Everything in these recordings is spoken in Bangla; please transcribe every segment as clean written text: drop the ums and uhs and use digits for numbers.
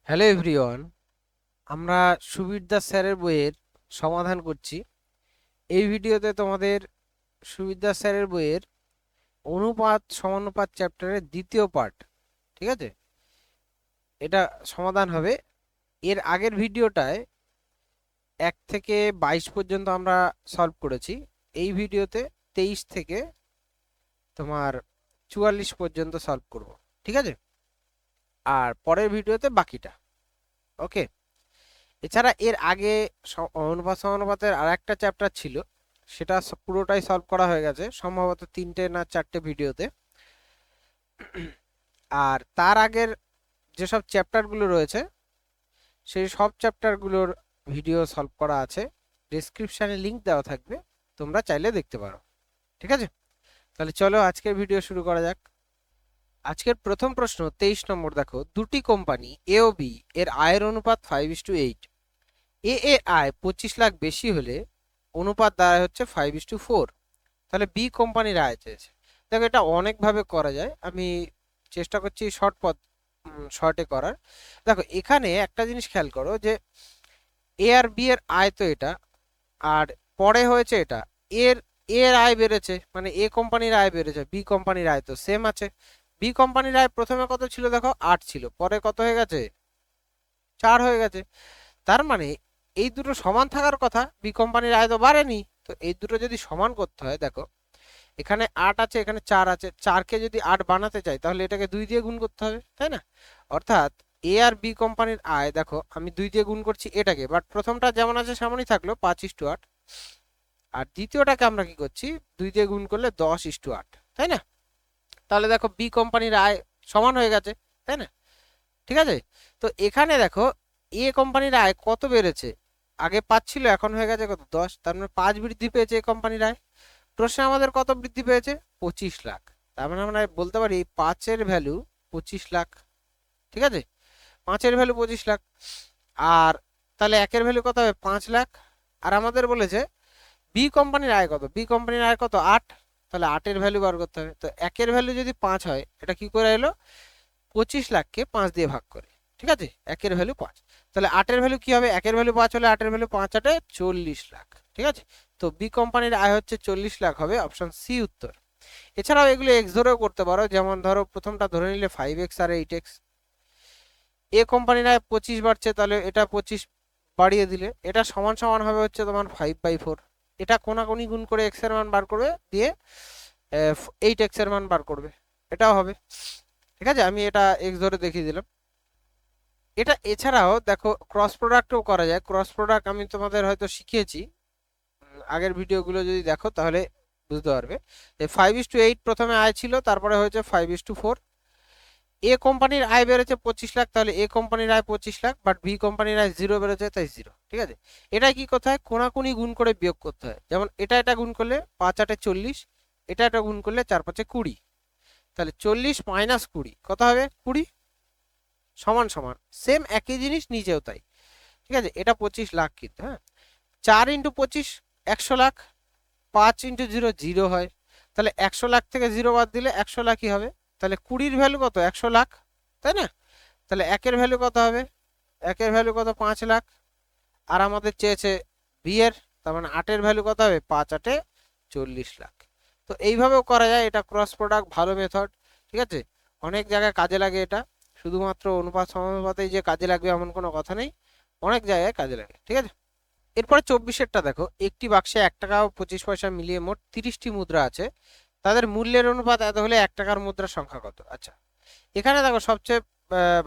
হ্যালো এভরিওয়ান, আমরা সুবীর দাস স্যারের বইয়ের সমাধান করছি। এই ভিডিওতে তোমাদের সুবীর দাস স্যারের বইয়ের অনুপাত সমানুপাত চ্যাপ্টারের দ্বিতীয় পার্ট, ঠিক আছে, এটা সমাধান হবে। এর আগের ভিডিওটায় 1 থেকে 22 পর্যন্ত আমরা সলভ করেছি। এই ভিডিওতে 23 থেকে তোমার 44 পর্যন্ত সলভ করব, ঠিক আছে। আর পরের ভিডিওতে বাকিটা। ওকে। এছাড়া এর আগে অনুপাত সমানুপাতের আর একটা চ্যাপ্টার ছিল, সেটা পুরোটাই সলভ করা হয়ে গেছে সম্ভবত 3টে না 4টে ভিডিওতে। আর তার আগের যেসব চ্যাপ্টারগুলো রয়েছে সেই সব চ্যাপ্টারগুলোর ভিডিও সলভ করা আছে, ডেসক্রিপশানে লিংক দেওয়া থাকবে, তোমরা চাইলে দেখতে পারো, ঠিক আছে। তাহলে চলো আজকের ভিডিও শুরু করা যাক। আজকের প্রথম প্রশ্ন 23 নম্বর, দেখো দুটি কোম্পানি এ ও বি এর আয়ের অনুপাত 5:8। এর আয় 25 লাখ বেশি হলে অনুপাত দাঁড়ায় হচ্ছে 5:4। তাহলে বি কোম্পানির আয় চেয়েছে। দেখো এটা অনেকভাবে করা যায়, আমি চেষ্টা করছি শর্টে করার। দেখো এখানে একটা জিনিস খেয়াল করো যে এ আর বি এর আয় তো এটা, আর পরে হয়েছে এটা, এর এর আয় বেড়েছে, মানে এ কোম্পানির আয় বেড়েছে, বি কোম্পানির আয় তো সেম আছে। বি কোম্পানির আয় প্রথমে কত ছিল, দেখো 8 ছিল, পরে কত হয়ে গেছে, 4 হয়ে গেছে। তার মানে এই দুটো সমান থাকার কথা, বি কোম্পানির আয় তো বাড়েনি। তো এই দুটো যদি সমান করতে হয়, দেখো এখানে 8 আছে, এখানে 4 আছে, 4কে যদি 8 বানাতে চাই তাহলে এটাকে 2 দিয়ে গুণ করতে হবে, তাই না? অর্থাৎ এ আর বি কোম্পানির আয়, দেখো আমি 2 দিয়ে গুণ করছি এটাকে, বাট প্রথমটা যেমন আছে সেমনই থাকলো 5:8। আর দ্বিতীয়টাকে আমরা কি করছি, 2 দিয়ে গুণ করলে 10:8, তাই না? তাহলে দেখো বি কোম্পানির আয় সমান হয়ে গেছে, তাই না? ঠিক আছে। তো এখানে দেখো এ কোম্পানির আয় কত বেড়েছে, আগে 5 ছিল, এখন হয়ে গেছে কত, 10। তার মানে 5 বৃদ্ধি পেয়েছে এ কোম্পানির আয়। প্রশ্নে আমাদের কত বৃদ্ধি পেয়েছে, 25 লাখ। তার মানে আমরা বলতে পারি 5-এর ভ্যালু 25 লাখ, ঠিক আছে। 5-এর ভ্যালু 25 লাখ। আর তাহলে 1-এর ভ্যালু কত হবে, 5 লাখ। আর আমাদের বলেছে বি কোম্পানির আয় কত, বি কোম্পানির আয় কত, 8। তাহলে 8-এর ভ্যালু বার করতে হবে। তো 1-এর ভ্যালু যদি 5 হয়, এটা কি করে এলো, 25 লাখকে 5 দিয়ে ভাগ করে, ঠিক আছে। 1-এর ভ্যালু 5, তাহলে 8-এর ভ্যালু কি হবে, 1-এর ভ্যালু 5 হলে 8-এর ভ্যালু 5 40 লাখ, ঠিক আছে। তো বি কোম্পানির আয় হচ্ছে 40 লাখ, হবে অপশন সি উত্তর। এছাড়াও এগুলো এক্স ধরেও করতে পারো, যেমন ধরো প্রথমটা ধরে নিলে 5x আর 8x। এ কোম্পানির আয় 25 বাড়ছে, তাহলে এটা 25 বাড়িয়ে দিলে এটা সমান সমান হবে হচ্ছে তোমার 5/4। এটা কোনাকুনি গুণ করে এক্স এর মান বার করবে, দিয়ে 8x এর মান বার করবে, এটাও হবে, ঠিক আছে। আমি এটা এক্স ধরে দেখিয়ে দিলাম। এটা এছাড়াও দেখো ক্রস প্রোডাক্টও করা যায়। ক্রস প্রোডাক্ট আমি তোমাদের হয়তো শিখিয়েছি, আগের ভিডিওগুলো যদি দেখো তাহলে বুঝতে পারবে যে 5:8 প্রথমে আয় ছিল, তারপরে হয়েছে 5:4। এ কোম্পানির আয় বেড়েছে 25 লাখ, তাহলে এ কোম্পানির আয় 25 লাখ, বাট বি কোম্পানির আয় 0 বেড়েছে, তাই 0, ঠিক আছে। এটাই কি করতে হয়, কোনাকুনি গুণ করে বিয়োগ করতে হয়। যেমন এটা গুণ করলে 5-8 40, এটা গুণ করলে 4-5 20। তাহলে 40 মাইনাস 20 কত হবে, 20, সমান সমান সেম একই জিনিস নিচেও তাই, ঠিক আছে। এটা 25 লাখ, কিন্তু হ্যাঁ 4 × 25 100 লাখ, 5 × 0 0 হয়। তাহলে 100 লাখ থেকে 0 বাদ দিলে 100 লাখই হবে। তাহলে 20-র ভ্যালু কত, 100 লাখ, তাই না? তাহলে 1-এর ভ্যালু কত হবে, 1-এর ভ্যালু কত, 5 লাখ। আর আমাদের চেয়েছে বি এর, তার মানে 8-এর ভ্যালু কত হবে, 5-8 40 লাখ। তো এইভাবেও করা যায়, এটা ক্রস প্রোডাক্ট ভালো মেথড, ঠিক আছে। অনেক জায়গায় কাজে লাগে এটা, শুধুমাত্র অনুপাত সমানুপাতেই যে কাজে লাগবে এমন কোনো কথা নেই, অনেক জায়গায় কাজে লাগে, ঠিক আছে। এরপরে 24-এরটা দেখো, একটি বাক্সে 1 টাকা ও 25 পয়সা মিলিয়ে মোট 30টি মুদ্রা আছে, তাদের মূল্যের অনুপাত এত হলে 1 টাকার মুদ্রার সংখ্যা কত। আচ্ছা, এখানে দেখো সবচেয়ে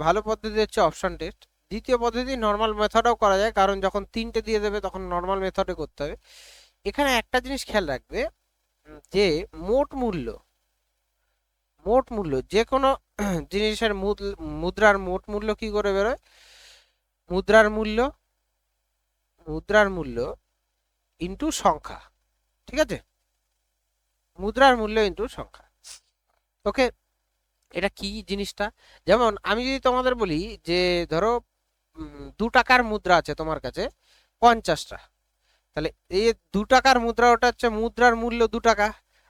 ভালো পদ্ধতি হচ্ছে অপশন টেস্ট। দ্বিতীয় পদ্ধতি নর্মাল মেথডও করা যায়, কারণ যখন 3টে দিয়ে দেবে তখন নর্মাল মেথডে করতে হবে। এখানে একটা জিনিস খেয়াল রাখবে, যে মোট মূল্য, মোট মূল্য যে কোনো জিনিসের মুদ্রার মোট মূল্য কি করে বেরোয়, মুদ্রার মূল্য, মুদ্রার মূল্য ইন্টু সংখ্যা, ঠিক আছে, মুদ্রার মূল্য ইন্টু সংখ্যা। ওকে, এটা কি জিনিসটা, যেমন আমি যদি তোমাদের বলি যে ধরো 2 টাকার মুদ্রা আছে তোমার কাছে 50টা, তাহলে এই 2 টাকার মুদ্রা, ওটা হচ্ছে মুদ্রার মূল্য 2 টাকা,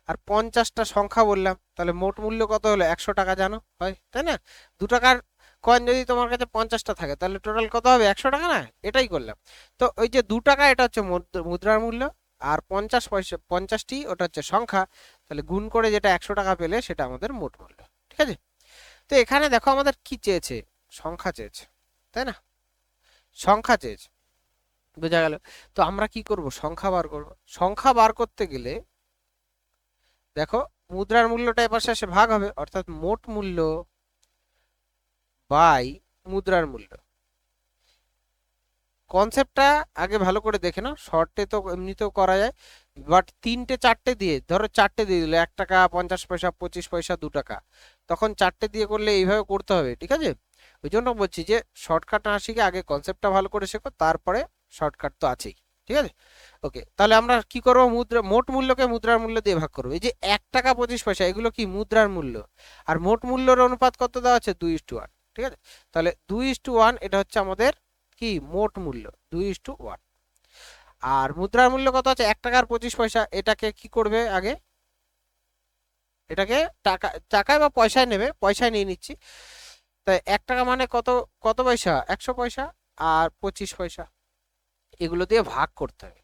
আর 50টা সংখ্যা বললাম, তাহলে মোট মূল্য কত হলো, 100 টাকা, জানো হয়, তাই না? 2 টাকার কয়েন যদি তোমার কাছে 50টা থাকে তাহলে টোটাল কত হবে? 100 টাকা না? এটাই করলাম। তো ওই যে 2 টাকা এটা হচ্ছে মুদ্রার মূল্য, আর 50 পয়সা 50টি ওটা হচ্ছে সংখ্যা, তাহলে গুণ করে যেটা 100 টাকা পেলে সেটা আমাদের মোট মূল্য। ঠিক আছে? তো এখানে দেখো আমাদের কি চেয়েছে? সংখ্যা চেয়েছে, তাই না? সংখ্যা চেয়েছে, বোঝা গেল? তো আমরা কি করব? সংখ্যা বার করব। সংখ্যা বার করতে গেলে দেখো মুদ্রার মূল্যটা এপাশে এসে ভাগ হবে, অর্থাৎ মোট মূল্য বাই মুদ্রার মূল্য। কনসেপ্টটা আগে ভালো করে দেখে নাও, শর্টে তো এমনিতেও করা যায়, বাট 3টে 4টে দিয়ে, ধরো 4টে দিয়ে দিলে 1 টাকা 50 পয়সা 25 পয়সা 2 টাকা, তখন 4টে দিয়ে করলে এইভাবে করতে হবে। ঠিক আছে? ওই জন্য বলছি যে শর্টকাট না শিখে আগে কনসেপ্টটা ভালো করে শেখো, তারপরে শর্টকাট তো আছেই। ঠিক আছে? ওকে, তাহলে আমরা কি করবো? মোট মূল্যকে মুদ্রার মূল্য দিয়ে ভাগ করবো। এই যে 1 টাকা 25 পয়সা এগুলো কি মুদ্রার মূল্য, আর মোট মূল্যের অনুপাত কত দেওয়া আছে? 2:1। ঠিক আছে? তাহলে 2:1 এটা হচ্ছে আমাদের কি মোট মূল্য, 2:1। আর মুদ্রার মূল্য কত আছে? 1 টাকার 25 পয়সা। এটাকে কি করবে? আগে এটাকে টাকায় বা পয়সায় নেবে, পয়সায় নিয়ে নিচ্ছি। তাই 1 টাকা মানে কত, কত পয়সা? 100 পয়সা। আর 25 পয়সা, এগুলো দিয়ে ভাগ করতে হবে,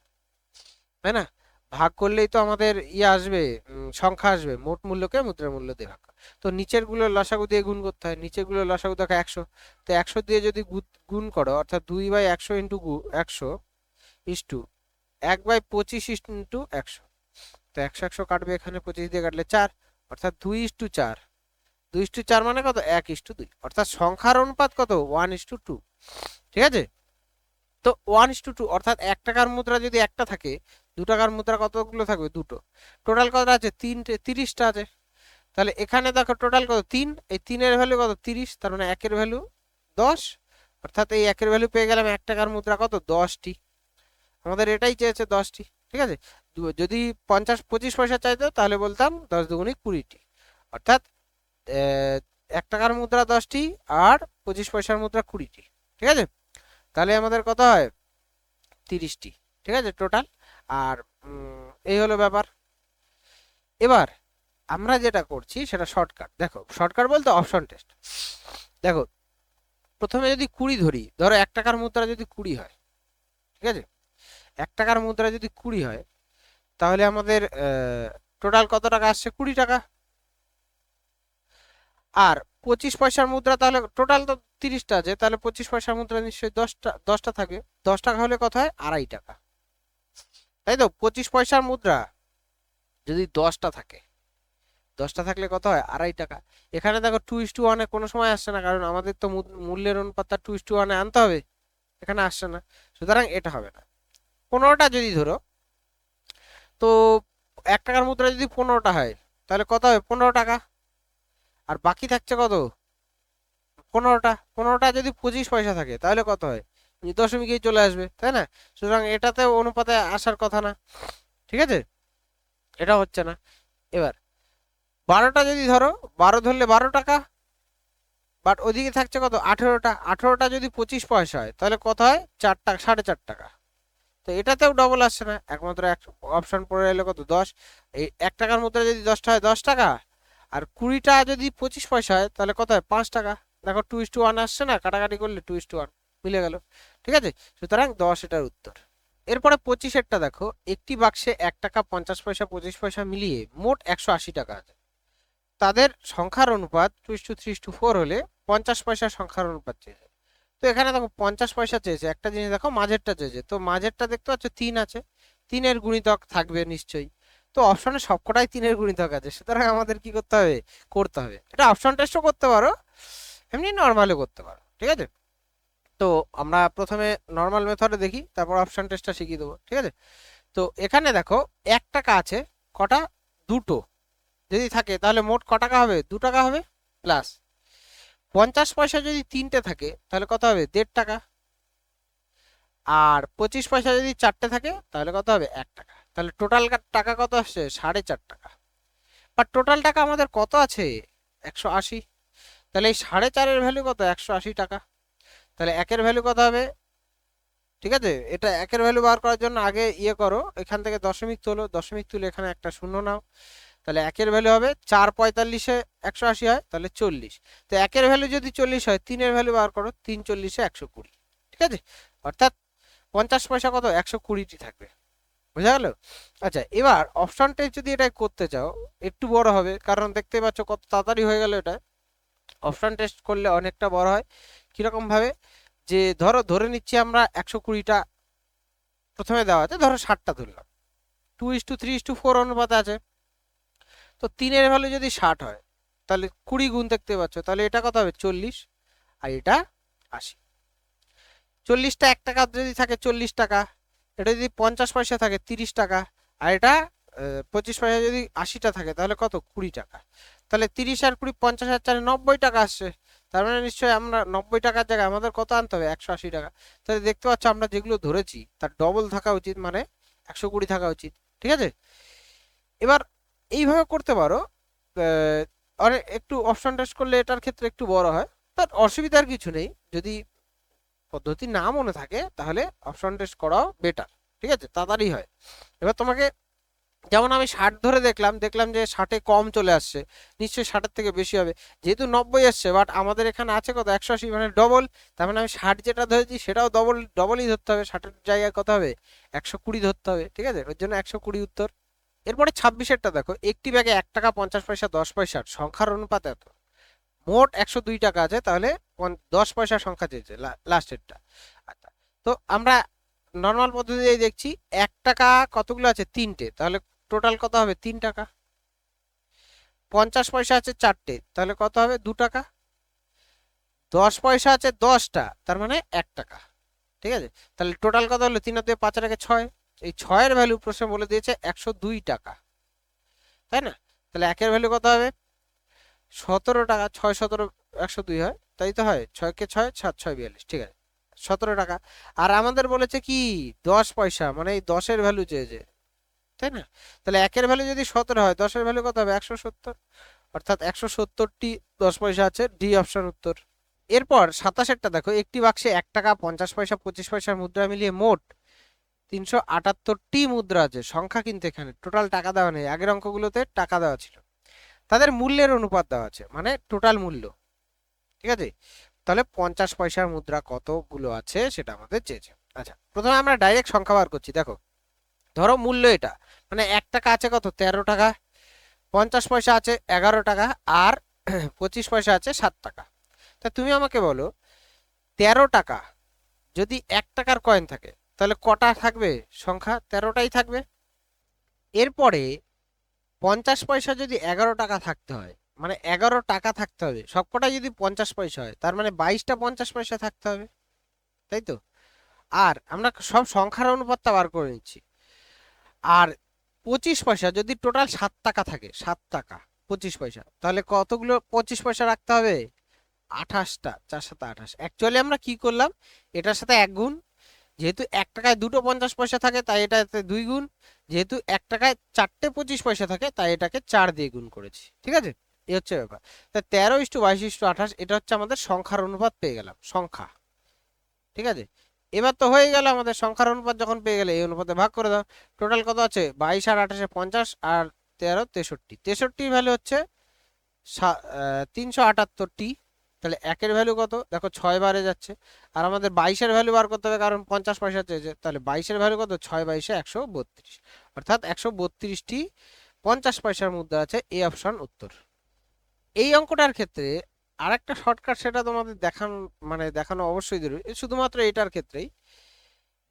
তাই না? ভাগ করলেই তো আমাদের ইয়ে আসবে, সংখ্যা আসবে। মোট মূল্যকে মুদ্রার মূল্য দিয়ে ভাগ। তো নিচের গুলো লসাগু দিয়ে গুণ করতে হয়। নিচের গুলো লসাগু দেখো 100, তো 100 দিয়ে যদি গুণ করো, অর্থাৎ 2/100 ইন্টু 100 ইস্টু 1/25 ইন্টু 100, তো 100 100 কাটবে, এখানে 25 দিয়ে কাটলে 4, অর্থাৎ 2:4। 2:4 মানে কত? 1:2, অর্থাৎ সংখ্যার অনুপাত কত? 1:2। ঠিক আছে? তো 1:2, অর্থাৎ 1 টাকার মুদ্রা যদি একটা থাকে, 2 টাকার মুদ্রা কতগুলো থাকবে? দুটো। টোটাল কত আছে? 30টা আছে। তাহলে এখানে দেখো টোটাল কত? 3। এই 3-এর ভ্যালু কত? 30, তার মানে 1-এর ভ্যালু 10, অর্থাৎ এই 1-এর ভ্যালু পেয়ে গেলাম 1 টাকার মুদ্রা কত? 10টি। আমাদের এটাই চেয়েছে, 10টি। ঠিক আছে? যদি 25 পয়সা চাইতো তাহলে বলতাম 10 দুগুণী 20টি, অর্থাৎ 1 টাকার মুদ্রা 10টি আর 25 পয়সার মুদ্রা 20টি। ঠিক আছে? তাহলে আমাদের কত হয়? 30টি। ঠিক আছে টোটাল। আর এই হলো ব্যাপার। এবার আমরা যেটা করছি সেটা শর্টকাট। দেখো শর্টকাট বলতে অপশন টেস্ট। দেখো প্রথমে যদি 20 ধরি, ধরো 1 টাকার মুদ্রা যদি 20 হয়, ঠিক আছে? 1 টাকার মুদ্রা যদি 20 হয়, তাহলে আমাদের টোটাল কত টাকা আসছে? 20 টাকা। আর 25 পয়সার মুদ্রা, তাহলে টোটাল তো 30টা আছে, তাহলে 25 পয়সার মুদ্রা নিশ্চয়ই 10টা থাকবে। 10 টাকা হলে কত হয়? 2.5 টাকা। তাই তো? 25 পয়সার মুদ্রা যদি 10টা থাকে, 10টা থাকলে কত হয়? 2.5 টাকা। এখানে দেখো 2:1 কোনো সময় আসছে না, কারণ আমাদের তো মূল্যের অনুপাতটা 2:1 আনতে হবে, এখানে আসছে না, সুতরাং এটা হবে না। 15টা যদি ধরো, তো 1 টাকার মুদ্রা যদি 15টা হয়, তাহলে কত হবে? 15 টাকা। আর বাকি থাকছে কত? 15টা। 15টা যদি 25 পয়সা থাকে তাহলে কত হয়? দশমিকেই চলে আসবে, তাই না? সুতরাং এটাতে অনুপাতে আসার কথা না। ঠিক আছে? এটা হচ্ছে না। এবার 12টা যদি ধরো, 12 ধরলে 12 টাকা, বাট ওদিকে থাকছে কত? 18টা। 18টা যদি 25 পয়সা হয় তাহলে কত হয়? 4 টাকা, 4.5 টাকা। তো এটাতেও ডবল আসছে না, একমাত্র এক অপশন পড়ে এলো কত? 10। এই 1 টাকার মুদ্রা যদি 10টা হয় 10 টাকা, আর 20টা যদি 25 পয়সা হয় তাহলে কত হয়? 5 টাকা। দেখো 2:1 আসছে না, কাটাকাটি করলে 2:1 মিলে গেল। ঠিক আছে? সুতরাং 10 এটার উত্তর। এরপরে 25-এরটা দেখো, একটি বাক্সে 1 টাকা 50 পয়সা 25 পয়সা মিলিয়ে মোট 180 টাকা আছে। তাদের সংখ্যার অনুপাত 2:3:4 হলে 50 পয়সার সংখ্যার অনুপাত চেয়েছে। তো এখানে দেখো 50 পয়সা চেয়েছে, একটা জিনিস দেখো মাঝেরটা চেয়েছে, তো মাঝেরটা দেখতে পাচ্ছ 3 আছে, 3-এর গুণিতক থাকবে নিশ্চয়ই। তো অপশনে সবকটাই 3-এর গুণিতক আছে, সুতরাং আমাদের কি করতে হবে? করতে হবে। এটা অপশন টেস্টও করতে পারো, এমনি নর্মালও করতে পারো। ঠিক আছে? তো আমরা প্রথমে নর্মাল মেথডে দেখি, তারপর অপশন টেস্টটা শিখিয়ে দেবো। ঠিক আছে? তো এখানে দেখো 1 টাকা আছে কটা? দুটো। যদি থাকে তাহলে মোট ক টাকা হবে? 2 টাকা হবে। প্লাস 50 পয়সা যদি 3টে থাকে তাহলে কত হবে? 1.5 টাকা। আর 25 পয়সা যদি 4টে থাকে তাহলে কত হবে? 1 টাকা। তাহলে টোটাল টাকা কত আসছে? 4.5 টাকা। বাট টোটাল টাকা আমাদের কত আছে? 180। তাহলে এই 4.5-এর ভ্যালু কত? 180 টাকা। তাহলে 1-এর ভ্যালু কত হবে? ঠিক আছে, এটা 1-এর ভ্যালু বার করার জন্য আগে ইয়ে করো, এখান থেকে দশমিক তোলো, দশমিক তুলে এখানে একটা শূন্য নাও, তাহলে একের ভ্যালু হবে 4 45-এ 180 হয়, তাহলে 40। তো একের ভ্যালু যদি 40 হয়, 3-এর ভ্যালু বার করো, 3 40-এ 120, ঠিক আছে। অর্থাৎ 50 পয়সা কত, 120টি থাকবে। বোঝা গেল? আচ্ছা, এবার অপশন টেস্ট যদি এটা করতে চাও একটু বড় হবে, কারণ দেখতে পাচ্ছ কত তাড়াতাড়ি হয়ে গেল এটা। অপশন টেস্ট করলে অনেকটা বড় হয়। কিরকম ভাবে, যে ধরে নিচ্ছি আমরা 120টা প্রথমে দেওয়া আছে, ধরো 60টা ধরলাম, 2:3:4 অনুপাতে আছে। তো 3-এর ভ্যালু যদি 60 হয়, তাহলে 20 গুণ দেখতে পাচ্ছ, তাহলে এটা কত হবে, 40, আর এটা 80। 40টা 1 টাকা যদি থাকে 40 টাকা, এটা যদি 50 পয়সা থাকে 30 টাকা, আর এটা 25 পয়সা যদি 80টা থাকে, তাহলে কত, 20 টাকা। তাহলে 30 আর 20, 50 আর 4, 90 টাকা আসছে। তার মানে নিশ্চয়ই আমরা 90 টাকার জায়গায় আমাদের কত আনতে হবে, 180 টাকা। তাহলে দেখতে পাচ্ছ আমরা যেগুলো ধরেছি তার ডবল থাকা উচিত, মানে 120 থাকা উচিত, ঠিক আছে। এবার এইভাবে করতে পারো। অনেক একটু অপশন টেস্ট করলে এটার ক্ষেত্রে একটু বড় হয়, তার অসুবিধার কিছু নেই। যদি পদ্ধতি না মনে থাকে তাহলে অপশন টেস্ট করাও বেটার, ঠিক আছে, তাড়াতাড়ি হয়। এবার তোমাকে, যেমন আমি 60 ধরে দেখলাম যে 60-এ কম চলে আসছে, নিশ্চয়ই 60-এর থেকে বেশি হবে। যেহেতু 90 আসছে, বাট আমাদের এখানে আছে কত, 180, মানে ডবল। তার মানে আমি 60 যেটা ধরেছি সেটাও ডবলই ধরতে হবে, 60-এর জায়গায় কত হবে, 120 ধরতে হবে, ঠিক আছে। ওর জন্য 120 উত্তর। এরপরে 26-এরটা দেখো, একটি ব্যাগে 1 টাকা 50 পয়সা 10 পয়সার সংখ্যার অনুপাত এত, মোট 102 টাকা আছে, তাহলে 10 পয়সার সংখ্যা চেয়েছে লাস্টেরটা। আচ্ছা, তো আমরা নর্মাল পদ্ধতিতে দেখছি 1 টাকা কতগুলো আছে, 3টে, তাহলে টোটাল কত হবে, 3 টাকা। 50 পয়সা আছে 4টে, তাহলে কত হবে, 2 টাকা। 10 পয়সা আছে 10টা, তার মানে 1 টাকা, ঠিক আছে। তাহলে টোটাল কত হলো, 3 আর 2 5 আর 1 6। এই 6-এর ভ্যালু প্রশ্ন বলে দিয়েছে 102 টাকা, তাই না। তাহলে একের ভ্যালু কত হবে, 17 টাকা। 6 17 102 হয়, তাই তো হয়, 6 কে 6 7 6 42, ঠিক আছে, 17 টাকা। আর আমাদের বলেছে কি 10 পয়সা, মানে এই 10-এর ভ্যালু চেয়েছে, তাই না। তাহলে একের ভ্যালু যদি 17 হয়, 10-এর ভ্যালু কত হবে, 170। অর্থাৎ 170টি 10 পয়সা আছে, ডি অপশন উত্তর। এরপর 27-এরটা দেখো, একটি বাক্সে 1 টাকা 50 পয়সা 25 পয়সার মুদ্রা মিলিয়ে মোট 378টি মুদ্রা আছে। সংখ্যা কিন্তু এখানে টোটাল টাকা দেওয়া নেই, আগের অঙ্কগুলোতে টাকা দেওয়া ছিল। তাদের মূল্যের অনুপাত দেওয়া আছে, মানে টোটাল মূল্য, ঠিক আছে। তাহলে 50 পয়সার মুদ্রা কতগুলো আছে সেটা আমাদের চেয়েছে। আচ্ছা, প্রথমে আমরা ডাইরেক্ট সংখ্যা বার করছি। দেখো, ধরো মূল্য এটা, মানে 1 টাকা আছে কত, 13 টাকা, 50 পয়সা আছে 11 টাকা, আর 25 পয়সা আছে 7 টাকা। তা তুমি আমাকে বলো, 13 টাকা যদি 1 টাকার কয়েন থাকে, তাহলে কটা থাকবে সংখ্যা, 13টাই থাকবে। এরপরে 50 পয়সা যদি 11 টাকা থাকতে হয়, মানে 11 টাকা থাকতে হবে, সবকটাই যদি 50 পয়সা হয়, তার মানে 22টা 50 পয়সা থাকতে হবে, তাই তো। আর আমরা সব সংখ্যার অনুপাতটা বার করে নিচ্ছি। আর 25 পয়সা যদি টোটাল 7 টাকা থাকে, 7 টাকা 25 পয়সা, তাহলে কতগুলো 25 পয়সা রাখতে হবে, 28টা, 4 7 28। অ্যাকচুয়ালি আমরা কি করলাম, এটার সাথে 1 গুণ, যেহেতু 1 টাকায় দুটো 50 পয়সা থাকে তাই এটাতে 2 গুণ, যেহেতু 1 টাকায় 4টে 25 পয়সা থাকে তাই এটাকে 4 দিয়ে গুণ করেছি, ঠিক আছে। এই হচ্ছে ব্যাপার। তা 13:22:28, এটা হচ্ছে আমাদের সংখ্যার অনুপাত পেয়ে গেলাম, সংখ্যা, ঠিক আছে। এবার তো হয়ে গেল, আমাদের সংখ্যার অনুপাত যখন পেয়ে গেলে এই অনুপাতে ভাগ করে দাও। টোটাল কত আছে, 22 আর 28 50, আর 13 63। 63 ভ্যালু হচ্ছে 378টি। তাহলে একের ভ্যালু কত, দেখো 6 বারে যাচ্ছে। আর আমাদের 22-এর ভ্যালু বার করতে হবে, কারণ 50 পয়সা চেয়েছে। তাহলে 22-এর ভ্যালু কত, 6 22 132, অর্থাৎ 132টি 50 পয়সার মুদ্রা আছে, এই অপশন উত্তর। এই অঙ্কটার ক্ষেত্রে আরেকটা শর্টকাট, সেটা তোমাদের দেখানো অবশ্যই জরুরি, শুধুমাত্র এটার ক্ষেত্রেই।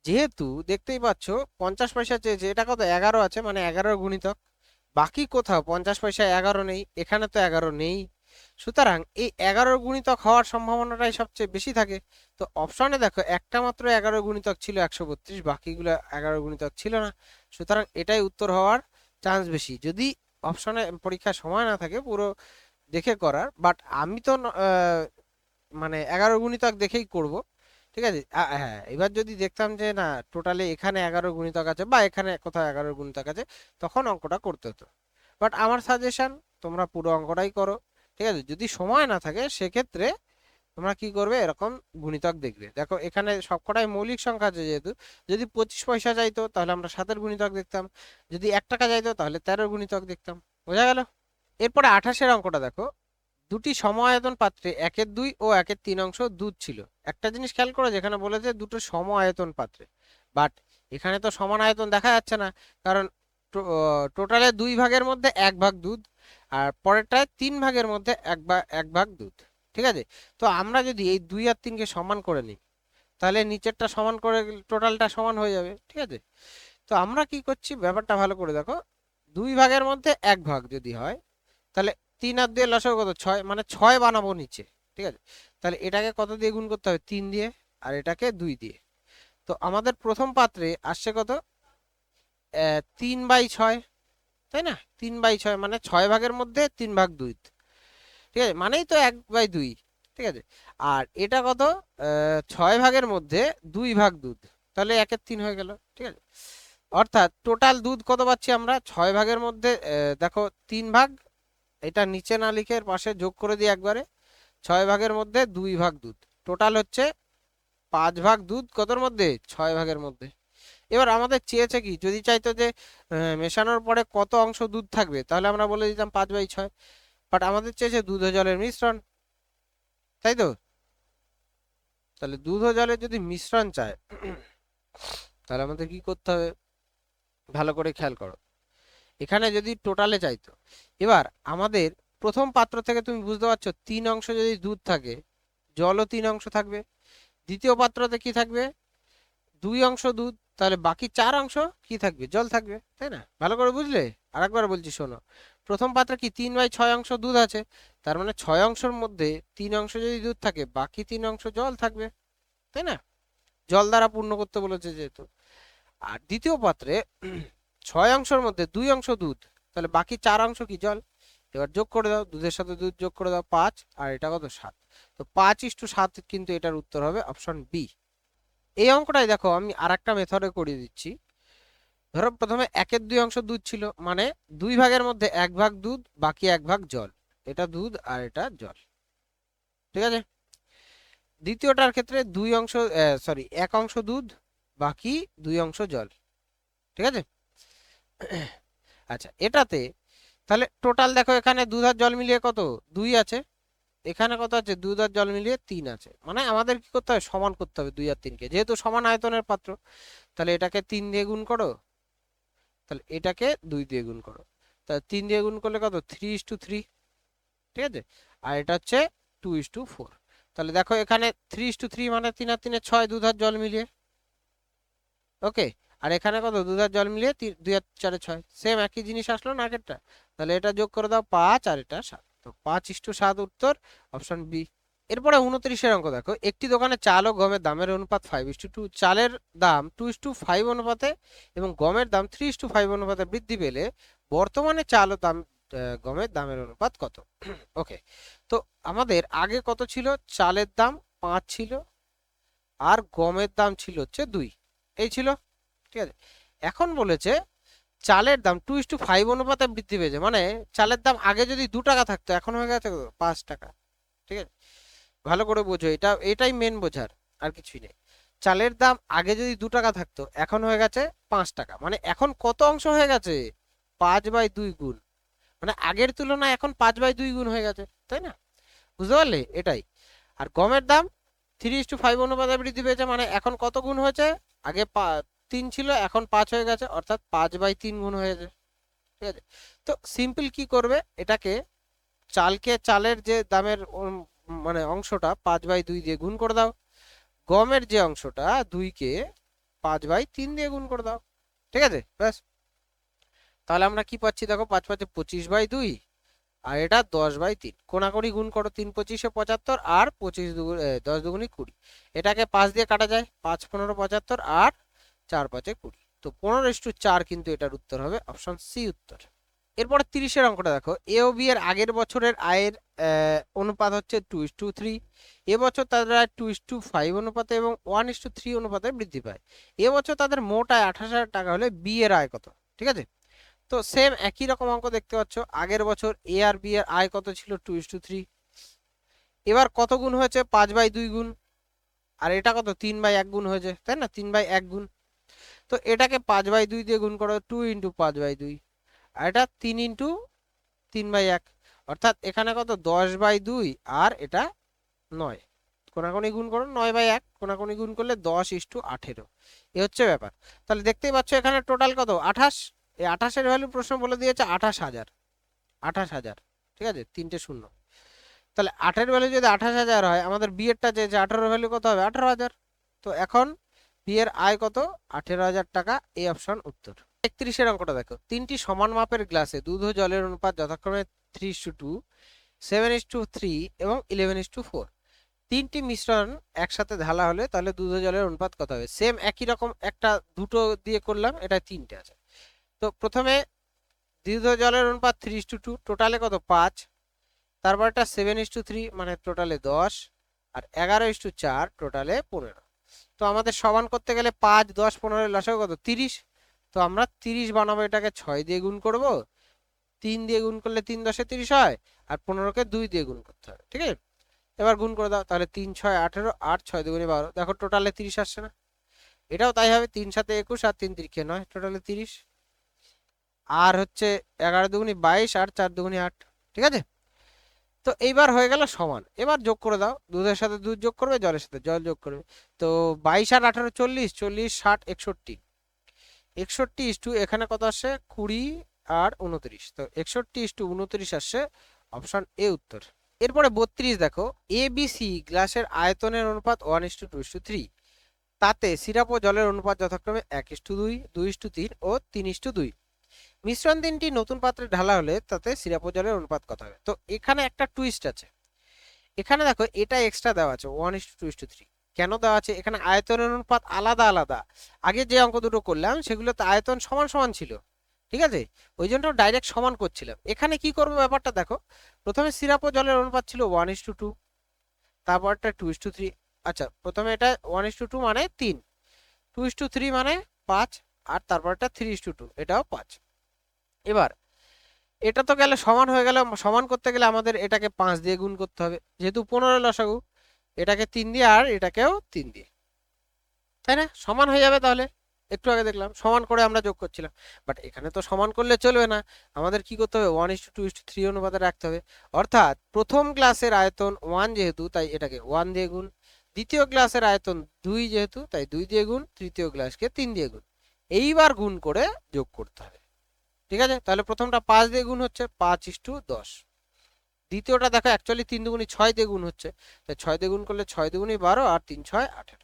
যেহেতু দেখতেই পাচ্ছ 50 পয়সা চেয়েছে, এটা কত, 11 আছে, মানে 11 গুণিতক। বাকি কোথাও 50 পয়সা 11 নেই, এখানে তো 11 নেই। সুতরাং এই 11 গুণিতক হওয়ার সম্ভাবনাটাই সবচেয়ে বেশি থাকে। তো অপশনে দেখো একটা মাত্র 11 গুণিতক ছিল 132, বাকিগুলো 11 গুণিতক ছিল না। সুতরাং এটাই উত্তর হওয়ার চান্স বেশি, যদি অপশনে পরীক্ষার সময় না থাকে পুরো দেখে করার। বাট আমি তো মানে 11 গুণিতক দেখেই করব, ঠিক আছে। হ্যাঁ, এবার যদি দেখতাম যে না, টোটালি এখানে 11 গুণিতক আছে বা এখানে কোথাও 11 গুণিতক আছে, তখন অঙ্কটা করতে হতো। বাট আমার সাজেশন, তোমরা পুরো অঙ্কটাই করো, ঠিক আছে। যদি সময় না থাকে সেক্ষেত্রে তোমরা কি করবে, এরকম গুণিতক দেখবে। দেখো এখানে সবকটাই মৌলিক সংখ্যা আছে, যেহেতু যদি 25 পয়সা চাইতো তাহলে আমরা 7-এর গুণিতক দেখতাম, যদি 1 টাকা চাইতো তাহলে 13-এর গুণিতক দেখতাম, বোঝা গেল? এরপরে 28-এর অঙ্কটা দেখো, দুটি সম-আয়তন পাত্রে 1/2 ও 1/3 অংশ দুধ ছিল। একটা জিনিস খেয়াল করো, যেখানে বলেছে দুটো সম-আয়তন পাত্রে, বাট এখানে তো সমান আয়তন দেখা যাচ্ছে না, কারণ টোটালে 2 ভাগের মধ্যে 1 ভাগ দুধ, আর পরেরটায় 3 ভাগের মধ্যে 1 ভাগ দুধ। ঠিক আছে? তো আমরা যদি এই 2 আর 3 কে সমান করে নিই, তাহলে নিচেরটা সমান করে টোটালটা সমান হয়ে যাবে। ঠিক আছে? তো আমরা কি করছি, ব্যাপারটা ভালো করে দেখো, 2 ভাগের মধ্যে 1 ভাগ যদি হয়, তাহলে 3 আর 2 লসাগু কত, 6, মানে 6 বানাবো নিচে। ঠিক আছে? তাহলে এটাকে কত দিয়ে গুণ করতে হবে, 3 দিয়ে, আর এটাকে 2 দিয়ে। তো আমাদের প্রথম পাত্রে আসছে কত, 3/6, তাই না? 3/6 মানে 6 ভাগের মধ্যে 3 ভাগ দুধ। ঠিক আছে, মানেই তো 1/2। ঠিক আছে, আর এটা কত, 6 ভাগের মধ্যে 2 ভাগ দুধ, তাহলে 1/3 হয়ে গেল। ঠিক আছে, অর্থাৎ টোটাল দুধ কত পাচ্ছি আমরা, 6 ভাগের মধ্যে দেখো 3 ভাগ, এটা নিচে না লিখে এর পাশে যোগ করে দিই একবারে, 6 ভাগের মধ্যে 2 ভাগ দুধ, টোটাল হচ্ছে 5 ভাগ দুধ, কতর মধ্যে, 6 ভাগের মধ্যে। এবার আমাদের চেয়েছে কি, যদি চাইতো যে মেশানোর পরে কত অংশ দুধ থাকবে, তাহলে আমরা বলে দিতাম 5/6, বাট আমাদের চেয়েছে দুধ ও জলের মিশ্রণ, তাই তো? তাহলে দুধ ও জলের যদি মিশ্রণ চায়, তাহলে আমাদের কি করতে হবে, ভালো করে খেয়াল করো। এখানে যদি টোটালে চাইতো, এবার আমাদের প্রথম পাত্র থেকে তুমি বুঝতে পারছো 3 অংশ যদি দুধ থাকে, জলও 3 অংশ থাকবে। দ্বিতীয় পাত্রতে কি থাকবে, 2 অংশ দুধ, তাহলে বাকি 4 অংশ কি থাকবে, জল থাকবে, তাই না? ভালো করে বুঝলে? আরেকবার বলছি শোনো, প্রথম পাত্রে কি 3/6 অংশ দুধ আছে, তার মানে 6 অংশের মধ্যে 3 অংশ যদি দুধ থাকে, বাকি 3 অংশ জল থাকবে, তাই না? জল দ্বারা পূর্ণ করতে বলেছে যেহেতু। আর দ্বিতীয় পাত্রে 6 অংশের মধ্যে 2 অংশ দুধ, তাহলে বাকি 4 অংশ কি, জল। এবার যোগ করে দাও, দুধের সাথে দুধ যোগ করে দাও 5, আর এটা কত, 7। তো 5:7 কিন্তু এটার উত্তর হবে অপশন বি। এই অঙ্কটাই দেখো আমি আরেকটা মেথডে করিয়ে দিচ্ছি। ধরো প্রথমে 1/2 অংশ দুধ ছিল, মানে 2 ভাগের মধ্যে 1 ভাগ দুধ, বাকি 1 ভাগ জল, এটা দুধ আর এটা জল। ঠিক আছে, দ্বিতীয়টার ক্ষেত্রে 2 অংশ, সরি 1 অংশ দুধ, বাকি 2 অংশ জল। ঠিক আছে, আচ্ছা এটাতে তাহলে টোটাল দেখো, এখানে দুধ আর জল মিলিয়ে কত, 2 আছে, এখানে কত আছে, দুধ আর জল মিলিয়ে 3 আছে। মানে আমাদের কি করতে হবে, সমান করতে হবে 2 আর 3 কে, যেহেতু সমান আয়তনের পাত্র। তাহলে এটাকে 3 দিয়ে গুণ করো, তাহলে এটাকে 2 দিয়ে গুণ করো, তাহলে 3 দিয়ে গুণ করলে কত, 3:3। ঠিক আছে, আর এটা হচ্ছে 2:4। তাহলে দেখো এখানে 3:3 মানে 3 আর 3 6, দুধ আর জল মিলিয়ে। ওকে, আর এখানে কত, দুধ আর জল মিলিয়ে 2 আর 4 6, সেম একই জিনিস আসলো না আগেরটা। তাহলে এটা যোগ করে দাও 5, আর এটা 7, তো 5:7 উত্তর অপশন বি। এরপরে 29-এর অঙ্ক দেখো, একটি দোকানে চাল ও গমের দামের অনুপাত 5:2, চালের দাম 2:5 অনুপাতে এবং গমের দাম 3:5 অনুপাতে বৃদ্ধি পেলে বর্তমানে চাল ও গমের দামের অনুপাত কত? ওকে, তো আমাদের আগে কত ছিল, চালের দাম 5 ছিল, আর গমের দাম ছিল হচ্ছে 2, এই ছিল। ঠিক আছে, এখন বলেছে চালের দাম 2:5 অনুপাতে বৃদ্ধি পেয়েছে, মানে চালের দাম আগে যদি 2 টাকা থাকতো, এখন হয়ে গেছে 5 টাকা। ঠিক আছে, ভালো করে বোঝো, এটাই মেন বোঝার, আর কিছুই নেই। চালের দাম আগে যদি 2 টাকা থাকতো, এখন হয়ে গেছে 5 টাকা, মানে এখন কত অংশ হয়ে গেছে, 5/2 গুণ, মানে আগের তুলনায় এখন 5/2 গুণ হয়ে গেছে, তাই না? বুঝতে পারলে? এটাই। আর গমের দাম 3:5 অনুপাতে বৃদ্ধি পেয়েছে, মানে এখন কত গুণ হয়েছে, আগে 3 ছিল, এখন 5 হয়ে গেছে, অর্থাৎ 5/3 গুণ হয়েছে। ঠিক আছে, তো সিম্পল কি করবে, এটাকে চালের যে দামের মানে অংশটা 5/2 দিয়ে গুণ করে দাও, গমের যে অংশটা 2 কে 5/3 দিয়ে গুণ করে দাও। ঠিক আছে, ব্যাস। তাহলে আমরা কি পাচ্ছি দেখো, 5 × 5 = 25/2, আর এটা 10/3, কোনাকুনি গুণ করো, 3×25 = 75, আর 10×2 = 20। এটাকে 5 দিয়ে কাটা যায়, 5×15 = 75, আর 4×5 = 20, তো 15:4 কিন্তু এটার উত্তর হবে অপশন সি উত্তর। এরপরে 30-এর অঙ্কটা দেখো, এ ও বি এর আগের বছরের আয়ের অনুপাত হচ্ছে 2:3, এবছর তাদের আয় 2:5 অনুপাতে এবং 1:3 অনুপাতে বৃদ্ধি পায়। এবছর তাদের মোট আয় 28,000 টাকা হলে বি এর আয় কত? ঠিক আছে, তো সেম একই রকম অঙ্ক দেখতে পাচ্ছ, আগের বছর এ আর বি এর আয় কত ছিল, 2:3, এবার কত গুণ হয়েছে, 5/2 গুণ, আর এটা কত, 3/1 গুণ হয়েছে, তাই না, 3/1 গুণ। তো এটাকে 5/2 দিয়ে গুণ করো, 2 × 5/2, আর এটা 3 × 3/1, অর্থাৎ এখানে কত 10/2 আর এটা 9, কোনাকুনি গুণ করুন 9/1, কোনাকুনি গুণ করলে 10:18, এ হচ্ছে ব্যাপার। তাহলে দেখতেই পাচ্ছ এখানে টোটাল কত 28, এই 28-এর ভ্যালু প্রশ্ন বলে দিয়েছে 28,000, 28,000, ঠিক আছে, 3টে শূন্য। তাহলে 8-এর ভ্যালু যদি 28,000 হয়, আমাদের বি এরটা যে 18-এর ভ্যালু কত হবে 18,000। তো এখন বি এর আয় কত 18,000 টাকা, এই অপশন উত্তর। 31-এর অঙ্কটা দেখো, 3টি সমান মাপের গ্লাসে দুধ ও জলের অনুপাত যথাক্রমে 3:2, 7:3 এবং 11:4। 3টি মিশ্রণ একসাথে ঢালা হলে তাহলে দুধ ও জলের অনুপাত কত হবে? সেম একই রকম একটা দুটো দিয়ে করলাম, এটা 3টে আছে। তো প্রথমে দুধ ও জলের অনুপাত 3:2, টোটালে কত 5, তারপর একটা 7:3 মানে টোটালে 10, আর 11:4 টোটালে 15। তো আমাদের সমান করতে গেলে 5, 10, 15 লসাগু কত 30। তো আমরা 30 বানাবো, এটাকে 6 দিয়ে গুণ করব, 3 দিয়ে গুণ করলে 3 10 30 হয়, আর 15কে 2 দিয়ে গুণ করতে হবে, ঠিক আছে। এবার গুণ করে দাও, তাহলে 3 6 18, 8 6 2 12, দেখো টোটালে 30 আসছে না? এটাও তাই হবে, 3 7 21 আর 3 3 9, টোটালে 30। আর হচ্ছে 11 2 22 আর 4 2 8, ঠিক আছে। তো এইবার হয়ে গেল সমান, এবার যোগ করে দাও, দুধের সাথে দুধ যোগ করবে, জলের সাথে জল যোগ করবে। তো 22 আর 18 40, 40 60 61, 61 এখানে কত আসছে 20 আর 29, তো 61:29 আসছে, অপশন এ উত্তর। এরপরে 32 দেখো, এ বি সি গ্লাসের আয়তনের অনুপাত 1:2:3, তাতে সিরাপ ও জলের অনুপাত যথাক্রমে 1:2, 2:3 ও 3:2। মিশ্রণ 3টি নতুন পাত্রে ঢালা হলে তাতে সিরাপ ও জলের অনুপাত কত হবে? তো এখানে একটা টুইস্ট আছে, এখানে দেখো এটা এক্সট্রা দেওয়া আছে 1:2:3, কেন দেওয়া আছে? এখানে আয়তনের অনুপাত আলাদা আলাদা, আগে যে অঙ্ক দুটো করলাম সেগুলোতে আয়তন সমান সমান ছিল, ঠিক আছে, ওই জন্য ডাইরেক্ট সমান করছিলাম। এখানে কি করবো ব্যাপারটা দেখো, প্রথমে সিরাপ ও জলের অনুপাত ছিল 1:2, তারপরটা 2:3, আচ্ছা প্রথমে এটা 1:2 মানে 3, 2:3 মানে 5, আর তারপরটা 3:2, এটাও 5। এবার এটা তো গেলে সমান হয়ে গেল, সমান করতে গেলে আমাদের এটাকে 5 দিয়ে গুণ করতে হবে, যেহেতু 15 লসাগু, এটাকে 3 দিয়ে আর এটাকেও 3 দিয়ে, তাই না? সমান হয়ে যাবে তাহলে। একটু আগে দেখলাম সমান করে আমরা যোগ করছিলাম, বাট এখানে তো সমান করলে চলবে না, আমাদের কি করতে হবে 1:2:3 অনুপাতে রাখতে হবে। অর্থাৎ প্রথম গ্লাসের আয়তন 1 যেহেতু, তাই এটাকে 1 দিয়ে গুণ, দ্বিতীয় গ্লাসের আয়তন 2 যেহেতু, তাই 2 দিয়ে গুণ, তৃতীয় গ্লাসকে 3 দিয়ে গুণ, এইবার গুণ করে যোগ করতে হবে, ঠিক আছে। তাহলে প্রথমটা 5 দিয়ে গুণ হচ্ছে 5:10, দ্বিতীয়টা দেখো অ্যাকচুয়ালি 3 দুগুণী 6 দিয়ে গুণ হচ্ছে, তাই 6 দিয়ে গুণ করলে 6 দুগুণী 12 আর 3 6 18,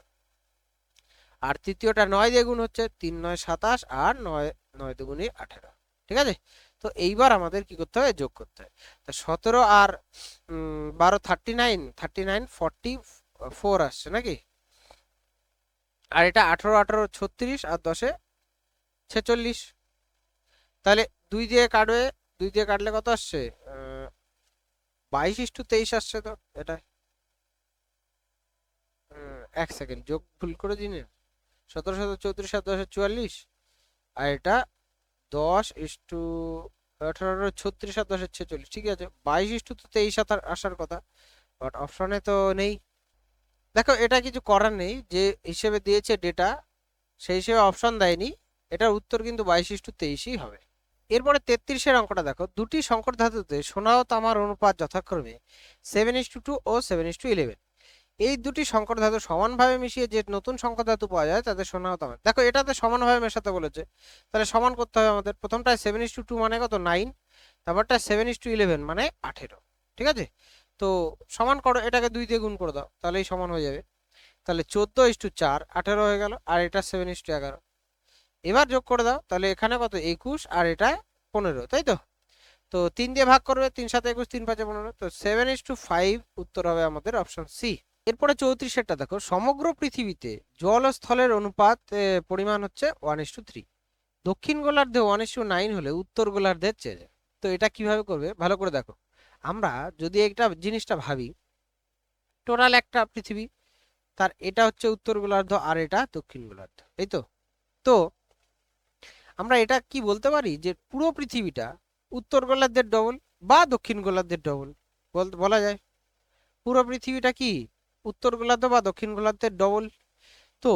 আর তৃতীয়টা 9 দিয়ে গুণ হচ্ছে, 3 9 27 আর 9 9 দুগুণী 18, ঠিক আছে। তো এইবার আমাদের কি করতে হবে, যোগ করতে হবে। তা 17 আর 12 39, 39 44 আসছে নাকি, আর এটা 18 18 36 আর 10 46, তাহলে 2 দিয়ে কাটবে, 2 দিয়ে কাটলে কত আসছে 22:23 আসছে। তো এটা 1 সেকেন্ড যোগ ভুল করে দিন, 17 17 34 আর 10 44, আর এটা 10:18 36 আর 10 46, ঠিক আছে, 22:23 আসার কথা, বাট অপশনে তো নেই। দেখো এটা কিছু করার নেই, যে হিসেবে দিয়েছে ডেটা সেই হিসেবে অপশন দেয়নি, এটার উত্তর কিন্তু 22:23ই হবে। এরপরে 33-এর অঙ্কটা দেখো, দুটি সংকর ধাতুতে সোনা ও তামার অনুপাত যথাক্রমে 7:2 ও 7:11, এই দুটি সংকর ধাতু সমানভাবে মিশিয়ে যে নতুন সংকর ধাতু পাওয়া যায় তাদের সোনা ও তামা। দেখো এটাতে সমানভাবে মেশাতে বলেছে, তাহলে সমান করতে হবে আমাদের। প্রথমটায় 7:2 মানে কত 9, তারপরটা 7:11 মানে 18, ঠিক আছে। তো সমান করো, এটাকে 2 দিয়ে গুণ করে দাও, তাহলেই সমান হয়ে যাবে। তাহলে 14:4 18 হয়ে গেল, আর এটা 7:11, এবার যোগ করে দাও, তাহলে এখানে কত 21 আর এটা 15, তাই তো। তো 3 দিয়ে ভাগ করবে, 3 7 21, 3 5 15, তো 7:5 উত্তর হবে আমাদের অপশন সি। এরপরে 34-এরটা দেখো, সমগ্র পৃথিবীতে জল ও স্থলের অনুপাত পরিমাণ হচ্ছে 1:3, দক্ষিণ গোলার্ধে 1:9 হলে উত্তর গোলার্ধের চেয়ে যায়। তো এটা কিভাবে করবে ভালো করে দেখো, আমরা যদি একটা জিনিসটা ভাবি, টোটাল একটা পৃথিবী, তার এটা হচ্ছে উত্তর গোলার্ধ আর এটা দক্ষিণ গোলার্ধ, এই তো। তো আমরা এটা কি বলতে পারি যে পুরো পৃথিবীটা উত্তর গোলার্ধের ডবল বা দক্ষিণ গোলার্ধের ডবল, বলা যায় পুরো পৃথিবীটা কি উত্তর গোলার্ধ বা দক্ষিণ গোলার্ধের ডবল। তো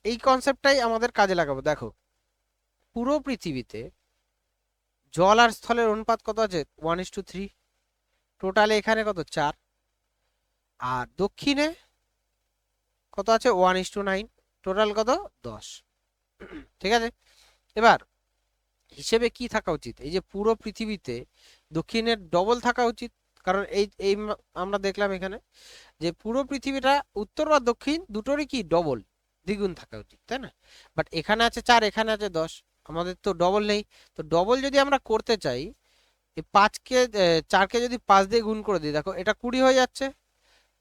এই কনসেপ্টটাই আমাদের কাজে লাগাবো। দেখো পুরো পৃথিবীতে জল আর স্থলের অনুপাত কত আছে 1:3, টোটালে এখানে কত 4, আর দক্ষিণে কত আছে 1:9, টোটাল কত 10। ঠিক আছে, এবার হিসেবে কি থাকা উচিত, এই যে পুরো পৃথিবীতে দক্ষিণের ডবল থাকা উচিত, কারণ এই এই আমরা দেখলাম এখানে যে পুরো পৃথিবীটা উত্তর বা দক্ষিণ দুটোরই কি ডবল, দ্বিগুণ থাকা উচিত, তাই না? বাট এখানে আছে 4, এখানে আছে 10, আমাদের তো ডবল নেই। তো ডবল যদি আমরা করতে চাই, এই 4কে যদি 5 দিয়ে গুণ করে দিই, দেখো এটা 20 হয়ে যাচ্ছে,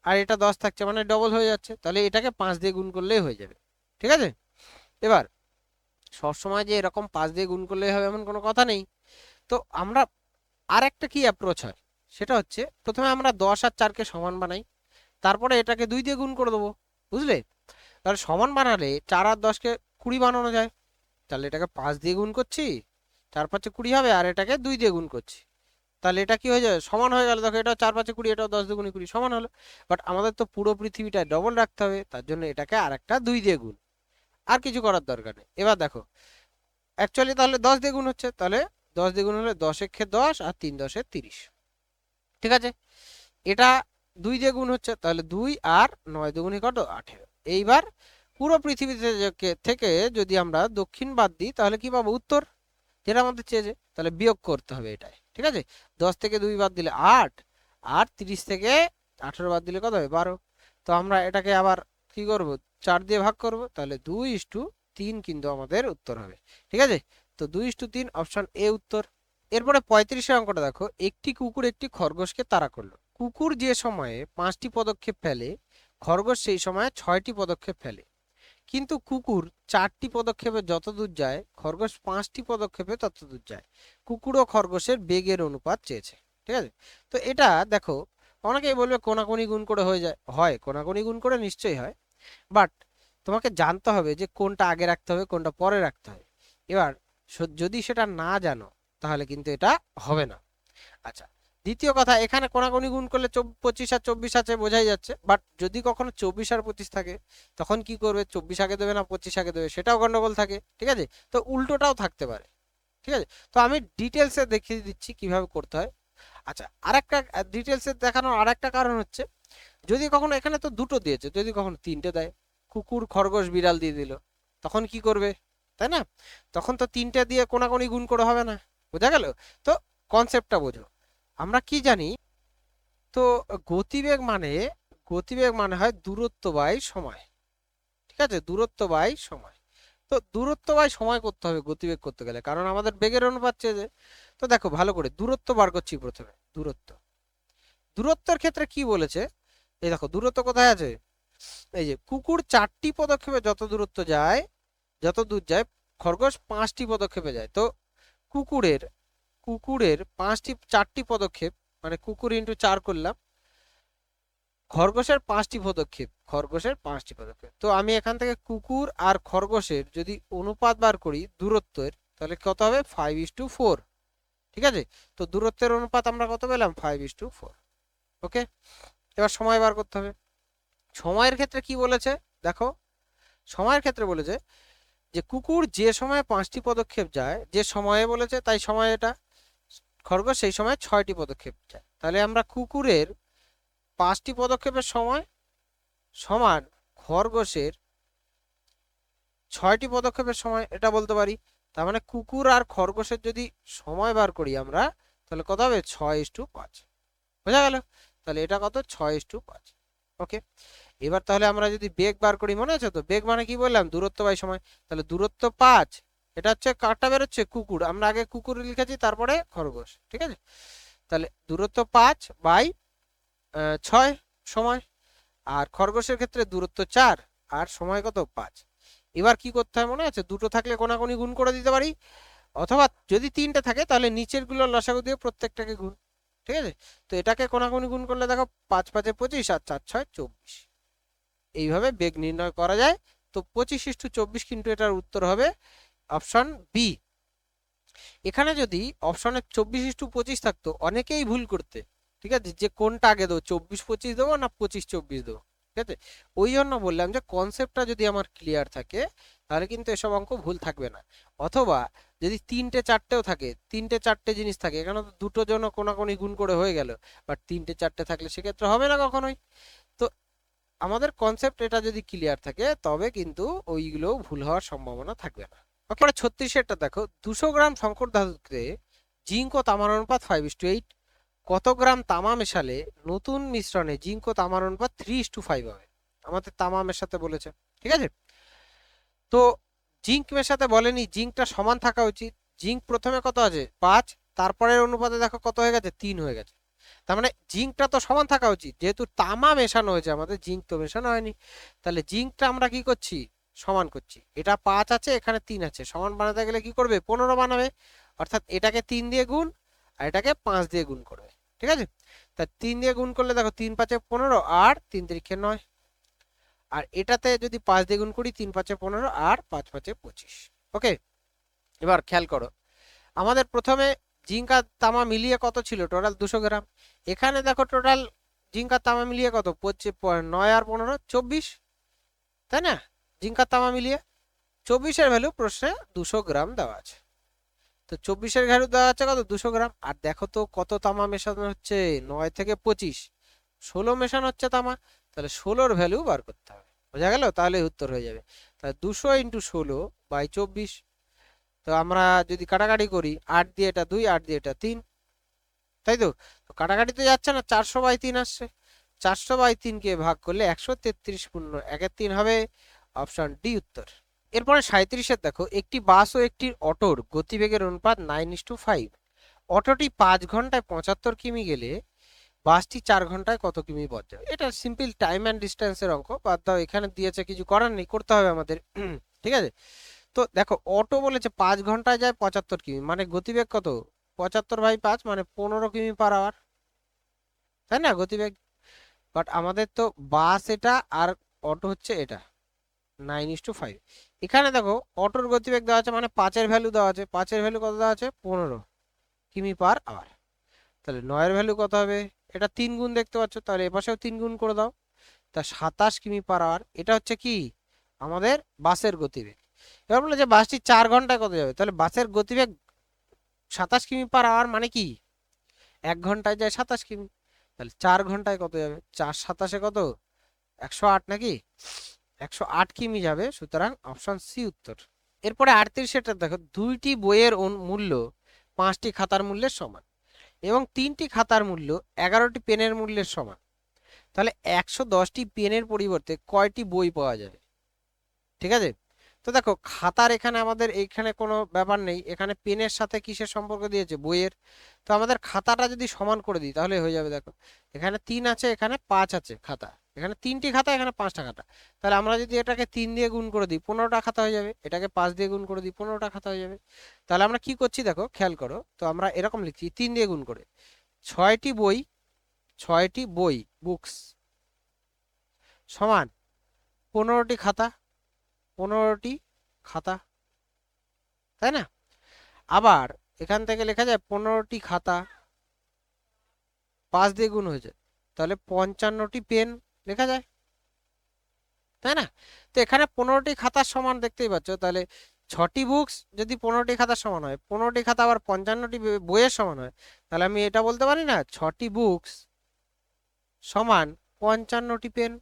আর এটা 10 থাকছে, মানে ডবল হয়ে যাচ্ছে, তাহলে এটাকে 5 দিয়ে গুণ করলেই হয়ে যাবে। ঠিক আছে, এবার সবসময় যে এরকম 5 দিয়ে গুণ করলেই হবে এমন কোনো কথা নেই। তো আমরা আর একটা কি অ্যাপ্রোচ হয়, সেটা হচ্ছে প্রথমে আমরা 10 আর 4কে সমান বানাই, তারপরে এটাকে 2 দিয়ে গুণ করে দেবো, বুঝলে? তাহলে সমান বানালে 4 আর 10কে 20 বানানো যায়, তাহলে এটাকে 5 দিয়ে গুণ করছি, 4 5 20 হবে, আর এটাকে 2 দিয়ে গুণ করছি, তাহলে এটা কি হয়ে যাবে, সমান হয়ে গেল। দেখো এটা 4 5 20, এটাও 10 2 20 সমান হলো। বাট আমাদের তো পুরো পৃথিবীটা ডবল রাখতে হবে, তার জন্য এটাকে আর একটা 2 দিয়ে গুণ, আর কিছু করার দরকার নেই। এবার দেখো অ্যাকচুয়ালি তাহলে 10 দিয়ে গুণ হচ্ছে, তাহলে 10 দিয়ে গুণ হলে 10 একে 10 আর 3 10 30। ঠিক আছে, এটা 2 দিয়ে গুণ হচ্ছে, তাহলে 2 আর 9 দুগুণে কত 18। এইবার পুরো পৃথিবীতে থেকে যদি আমরা দক্ষিণ বাদ দিই, তাহলে কি পাবো উত্তর, যেটা আমাদের চেয়েছে। তাহলে বিয়োগ করতে হবে এটাই। ঠিক আছে, 10 থেকে 2 বাদ দিলে 8, আর 30 থেকে 18 বাদ দিলে কত হবে 12। তো আমরা এটাকে আবার কি করব, 4 দিয়ে ভাগ করব, তাহলে 2:3 কিন্তু আমাদের উত্তর হবে। ঠিক আছে, তো 2:3 অপশন এ উত্তর। এরপরে 35 অঙ্কটা দেখো, একটি কুকুর একটি খরগোশকে তাড়া করলো। কুকুর যে সময়ে 5টি পদক্ষেপ ফেলে, খরগোশ সেই সময় 6টি পদক্ষেপ ফেলে, কিন্তু কুকুর 4টি পদক্ষেপে যত দূর যায়, খরগোশ 5টি পদক্ষেপে তত দূর যায়। কুকুর ও খরগোশের বেগের অনুপাত চেয়েছে। ঠিক আছে, তো এটা দেখো, অনেকেই বলবে কোনাকুনি গুণ করে হয়ে যায়, হয় কোনাকুনি গুণ করে নিশ্চয়ই হয়, বাট তোমাকে জানতে হবে যে কোনটা আগে রাখতে হবে কোনটা পরে রাখতে হবে। এবার যদি সেটা না জানো, তাহলে কিন্তু এটা হবে না। আচ্ছা, দ্বিতীয় কথা, এখানে কোনাকুনি গুণ করলে 25 আর 24 আছে, বোঝাই যাচ্ছে। বাট যদি কখনো 24 আর 25 থাকে, তখন কি করবে, 24 আগে দেবে না 25 আগে দেবে, সেটাও গন্ডগোল থাকে। ঠিক আছে, তো উল্টোটাও থাকতে পারে। ঠিক আছে, তো আমি ডিটেলসে দেখিয়ে দিচ্ছি কিভাবে করতে হয়। আচ্ছা, আরেকটা ডিটেলসে দেখানোর আরেকটা কারণ হচ্ছে, যদি কখনো এখানে তো দুটো দিয়েছে, যদি কখনো 3টে দেয়, কুকুর খরগোশ বিড়াল দিয়ে দিল, তখন কি করবে, তাই না? তখন তো 3টে দিয়ে কোনাকুনি গুণ করে হবে না, বোঝা গেল? তো কনসেপ্টটা বোঝো। আমরা কি জানি, তো গতিবেগ মানে হয় দূরত্ব বাই সময়। ঠিক আছে, দূরত্ব বাই সময়। তো দূরত্ব বাই সময় করতে হবে গতিবেগ করতে গেলে, কারণ আমাদের বেগের অনুপাত চেয়েছে। তো দেখো ভালো করে দূরত্ব বার করছি প্রথমে। দূরত্বের ক্ষেত্রে কি বলেছে, এই দেখো দূরত্ব কোথায় আছে, এই যে কুকুর 4টি পদক্ষেপে যত দূর যায়, খরগোশ 5টি পদক্ষেপে যায়। তো কুকুরের কুকুরের 4টি পদক্ষেপ, মানে কুকুর ইন্টু 4 করলাম, খরগোশের 5টি পদক্ষেপ। তো আমি এখান থেকে কুকুর আর খরগোশের যদি অনুপাত বার করি দূরত্বের, তাহলে কত হবে 5:4। ঠিক আছে, তো দূরত্বের অনুপাত আমরা কত পেলাম 5:4। ওকে, এবার সময় বার করতে হবে। সময়ের ক্ষেত্রে কি বলেছে দেখো, সময়ের ক্ষেত্রে বলেছে যে কুকুর যে সময়ে 5টি পদক্ষেপ যায়, যে সময়ে বলেছে তাই সময় এটা, খরগোশ সেই সময় 6টি পদক্ষেপ যায়। তাহলে আমরা কুকুরের 5টি পদক্ষেপের সময় সমান খরগোশের 6টি পদক্ষেপের সময়, এটা বলতে পারি। তার মানে কুকুর আর খরগোশের যদি সময় বার করি আমরা, তাহলে কত হবে 6:5। বোঝা গেল? তাহলে এটা কত 6:5। ওকে, এবার তাহলে আমরা যদি বেগ বার করি, মনে আছে তো, বেগ মানে কি বললাম, দূরত্ব বাই সময়। তাহলে দূরত্ব 5, এটা হচ্ছে কারটা বেরোচ্ছে কুকুর, আমরা আগে কুকুর লিখেছি তারপরে খরগোশ। ঠিক আছে, তাহলে দূরত্ব 5 বাই 6 সময়, আর খরগোশের ক্ষেত্রে দূরত্ব 4 আর সময় কত 5। এবার কি করতে হয় মনে আছে, দুটো থাকলে কোনাকুনি গুণ করে দিতে পারি, অথবা যদি 3টে থাকে তাহলে নিচের গুলো লসাগু দিয়ে প্রত্যেকটাকে গুণ। ঠিক আছে, তো এটাকে কোনাকুনি গুণ করলে দেখো 5 5 25 আর 4 6 24। এইভাবে বেগ নির্ণয় করা যায়। তো 25:24 কিন্তু এটার উত্তর হবে অপশন বি। এখানে যদি অপশনে 24:25 থাকতো, অনেকেই ভুল করতে। ঠিক আছে, যে কোনটা আগে দেবো, 24 25 দেবো না 25 24 দেবো। ঠিক আছে, ওই জন্য বললাম যে কনসেপ্টটা যদি আমার ক্লিয়ার থাকে, তাহলে কিন্তু এসব অঙ্ক ভুল থাকবে না। অথবা যদি তিনটে চারটেও থাকে, তিনটে চারটে জিনিস থাকে, এখানে তো দুটো জন কোনাকুনি গুণ করে হয়ে গেল, বাট তিনটে চারটে থাকলে সেক্ষেত্রে হবে না কখনোই। তো আমাদের কনসেপ্ট এটা যদি ক্লিয়ার থাকে তবে কিন্তু ওইগুলো ভুল হওয়ার সম্ভাবনা থাকবে না। ওকে, 36-এরটা দেখো, 200 গ্রাম সংকর ধাতুতে জিঙ্ক ও তামার অনুপাত 5:8, কত গ্রাম তামা মেশালে নতুন মিশ্রণে জিঙ্ক ও তামার অনুপাত 3:5 হবে। আমাদের তামা মেশাতে বলেছে, ঠিক আছে। তো জিঙ্ক মেশাতে বলেনি, জিঙ্কটা সমান থাকা উচিত। জিঙ্ক প্রথমে কত আছে 5, তারপরের অনুপাতে দেখো কত হয়ে গেছে 3 হয়ে গেছে। তার মানে জিঙ্কটা তো সমান থাকা উচিত, যেহেতু তামা মেশানো হয়েছে, আমাদের জিঙ্ক তো মেশানো হয়নি। তাহলে জিঙ্কটা আমরা কি করছি, সমান করছি। এটা 5 আছে, এখানে 3 আছে, সমান বানাতে গেলে কি করবে 15 বানাবে, অর্থাৎ এটাকে 3 দিয়ে গুণ আর এটাকে 5 দিয়ে গুণ করবে, ঠিক আছে। তা 3 দিয়ে গুণ করলে দেখো 3 5 15 আর 3 3 9, আর এটাতে যদি 5 দিয়ে গুণ করি 3 5 15 আর 5 5 25। ওকে, এবার খেয়াল করো, আমাদের প্রথমে জিঙ্ক আর তামা মিলিয়ে কত ছিল, টোটাল 200 গ্রাম। এখানে দেখো টোটাল জিঙ্ক আর তামা মিলিয়ে কত 9 আর 15 24, তাই না। জিঙ্ক আর তামা মিলিয়ে 24-এর ভ্যালু প্রশ্নে 200 গ্রাম দেওয়া আছে। তো 24-এর ভ্যালু দেওয়া আছে কত 200 গ্রাম। আর দেখো তো কত তামা মেশানো হচ্ছে, 9 থেকে 25, 16 মেশানো হচ্ছে তামা। তাহলে 16-র ভ্যালু বার করতে হবে, বোঝা গেল, তাহলে উত্তর হয়ে যাবে। তাহলে 200 × 16/24। তো আমরা যদি কাটাকাটি করি, 8 দিয়ে এটা 2, 8 দিয়ে এটা 3, তাই তো। তো কাটাকাটি তো যাচ্ছে না, 400/3 আসছে। 400/3-কে ভাগ করলে 133 পূর্ণ 1/3 হবে, অপশন ডি উত্তর। এরপরে 37-এর দেখো, একটি বাস ও একটি অটোর গতিবেগের অনুপাত 9:5। অটোটি 5 ঘন্টায় 75 কিমি গেলে বাসটি 4 ঘন্টায় কত কিমি পথ যাবে। এটা সিম্পল টাইম অ্যান্ড ডিস্টেন্সের অঙ্ক, বাদ দাও, এখানে দিয়েছে কিছু করার নেই, করতে হবে আমাদের, ঠিক আছে। তো দেখো অটো বলেছে 5 ঘন্টায় যায় 75 কিমি, মানে গতিবেগ কত 75/5 মানে 15 কিমি পার আওয়ার, তাই না গতিবেগ। বাট আমাদের তো বাস এটা আর অটো হচ্ছে এটা 9:5। এখানে দেখো অটোর গতিবেগ দেওয়া আছে, মানে 5-এর ভ্যালু দেওয়া আছে, 5-এর ভ্যালু কত দেওয়া আছে 15 কিমি পার আওয়ার। তাহলে 9-এর ভ্যালু কত হবে, এটা 3 গুণ দেখতে পাচ্ছ, তাহলে এপাশেও 3 গুণ করে দাও, তা 27 কিমি পার আওয়ার। এটা হচ্ছে কি আমাদের বাসের গতিবেগ। এবার বলে যে বাসটি 4 ঘন্টায় কত যাবে, তাহলে বাসের গতিবেগ 27 কিমি পার আওয়ার মানে কি 1 ঘন্টায় যায় 27 কিমি, তাহলে 4 ঘন্টায় কত যাবে, 4 27-এ কত 108 নাকি, 108 কিমি যাবে, সুতরাং অপশন সি উত্তর। এরপরে 38-এটা দেখো, 2টি বইয়ের মূল্য 5টি খাতার মূল্যের সমান এবং 3টি খাতার মূল্য 11টি পেনের মূল্যের সমান। তাহলে 110টি পেনের পরিবর্তে কয়টি বই পাওয়া যাবে, ঠিক আছে। তো দেখো খাতার এখানে আমাদের এইখানে কোনো ব্যাপার নেই, এখানে পেনের সাথে কিসের সম্পর্ক দিয়েছে, বইয়ের। তো আমাদের খাতাটা যদি সমান করে দিই তাহলে হয়ে যাবে। দেখো এখানে 3 আছে, এখানে 5 আছে খাতা, এখানে 3টি খাতা, এখানে 5টা খাতা। তাহলে আমরা যদি এটাকে 3 দিয়ে গুণ করে দিই 15টা খাতা হয়ে যাবে, এটাকে 5 দিয়ে গুণ করে দিই 15টা খাতা হয়ে যাবে। তাহলে আমরা কি করছি দেখো খেয়াল করো, তো আমরা এরকম লিখছি 3 দিয়ে গুণ করে 6টি বই, 6টি বই বুকস সমান 15টি খাতা, 15টি খাতা, তাই না। আবার এখান থেকে লেখা যায় 15টি খাতা 5 দিয়ে গুণ হয়েছে, তাহলে 55টি পেন লেখা যায়, তাই না। তো এখানে 15টি খাতার সমান দেখতেই পাচ্ছ, তাহলে 6টি বুকস যদি 15টি খাতার সমান হয়, 15টি খাতা আবার 55টি বইয়ের সমান হয়, তাহলে আমি এটা বলতে পারি না 6টি বুকস সমান 55টি পেন,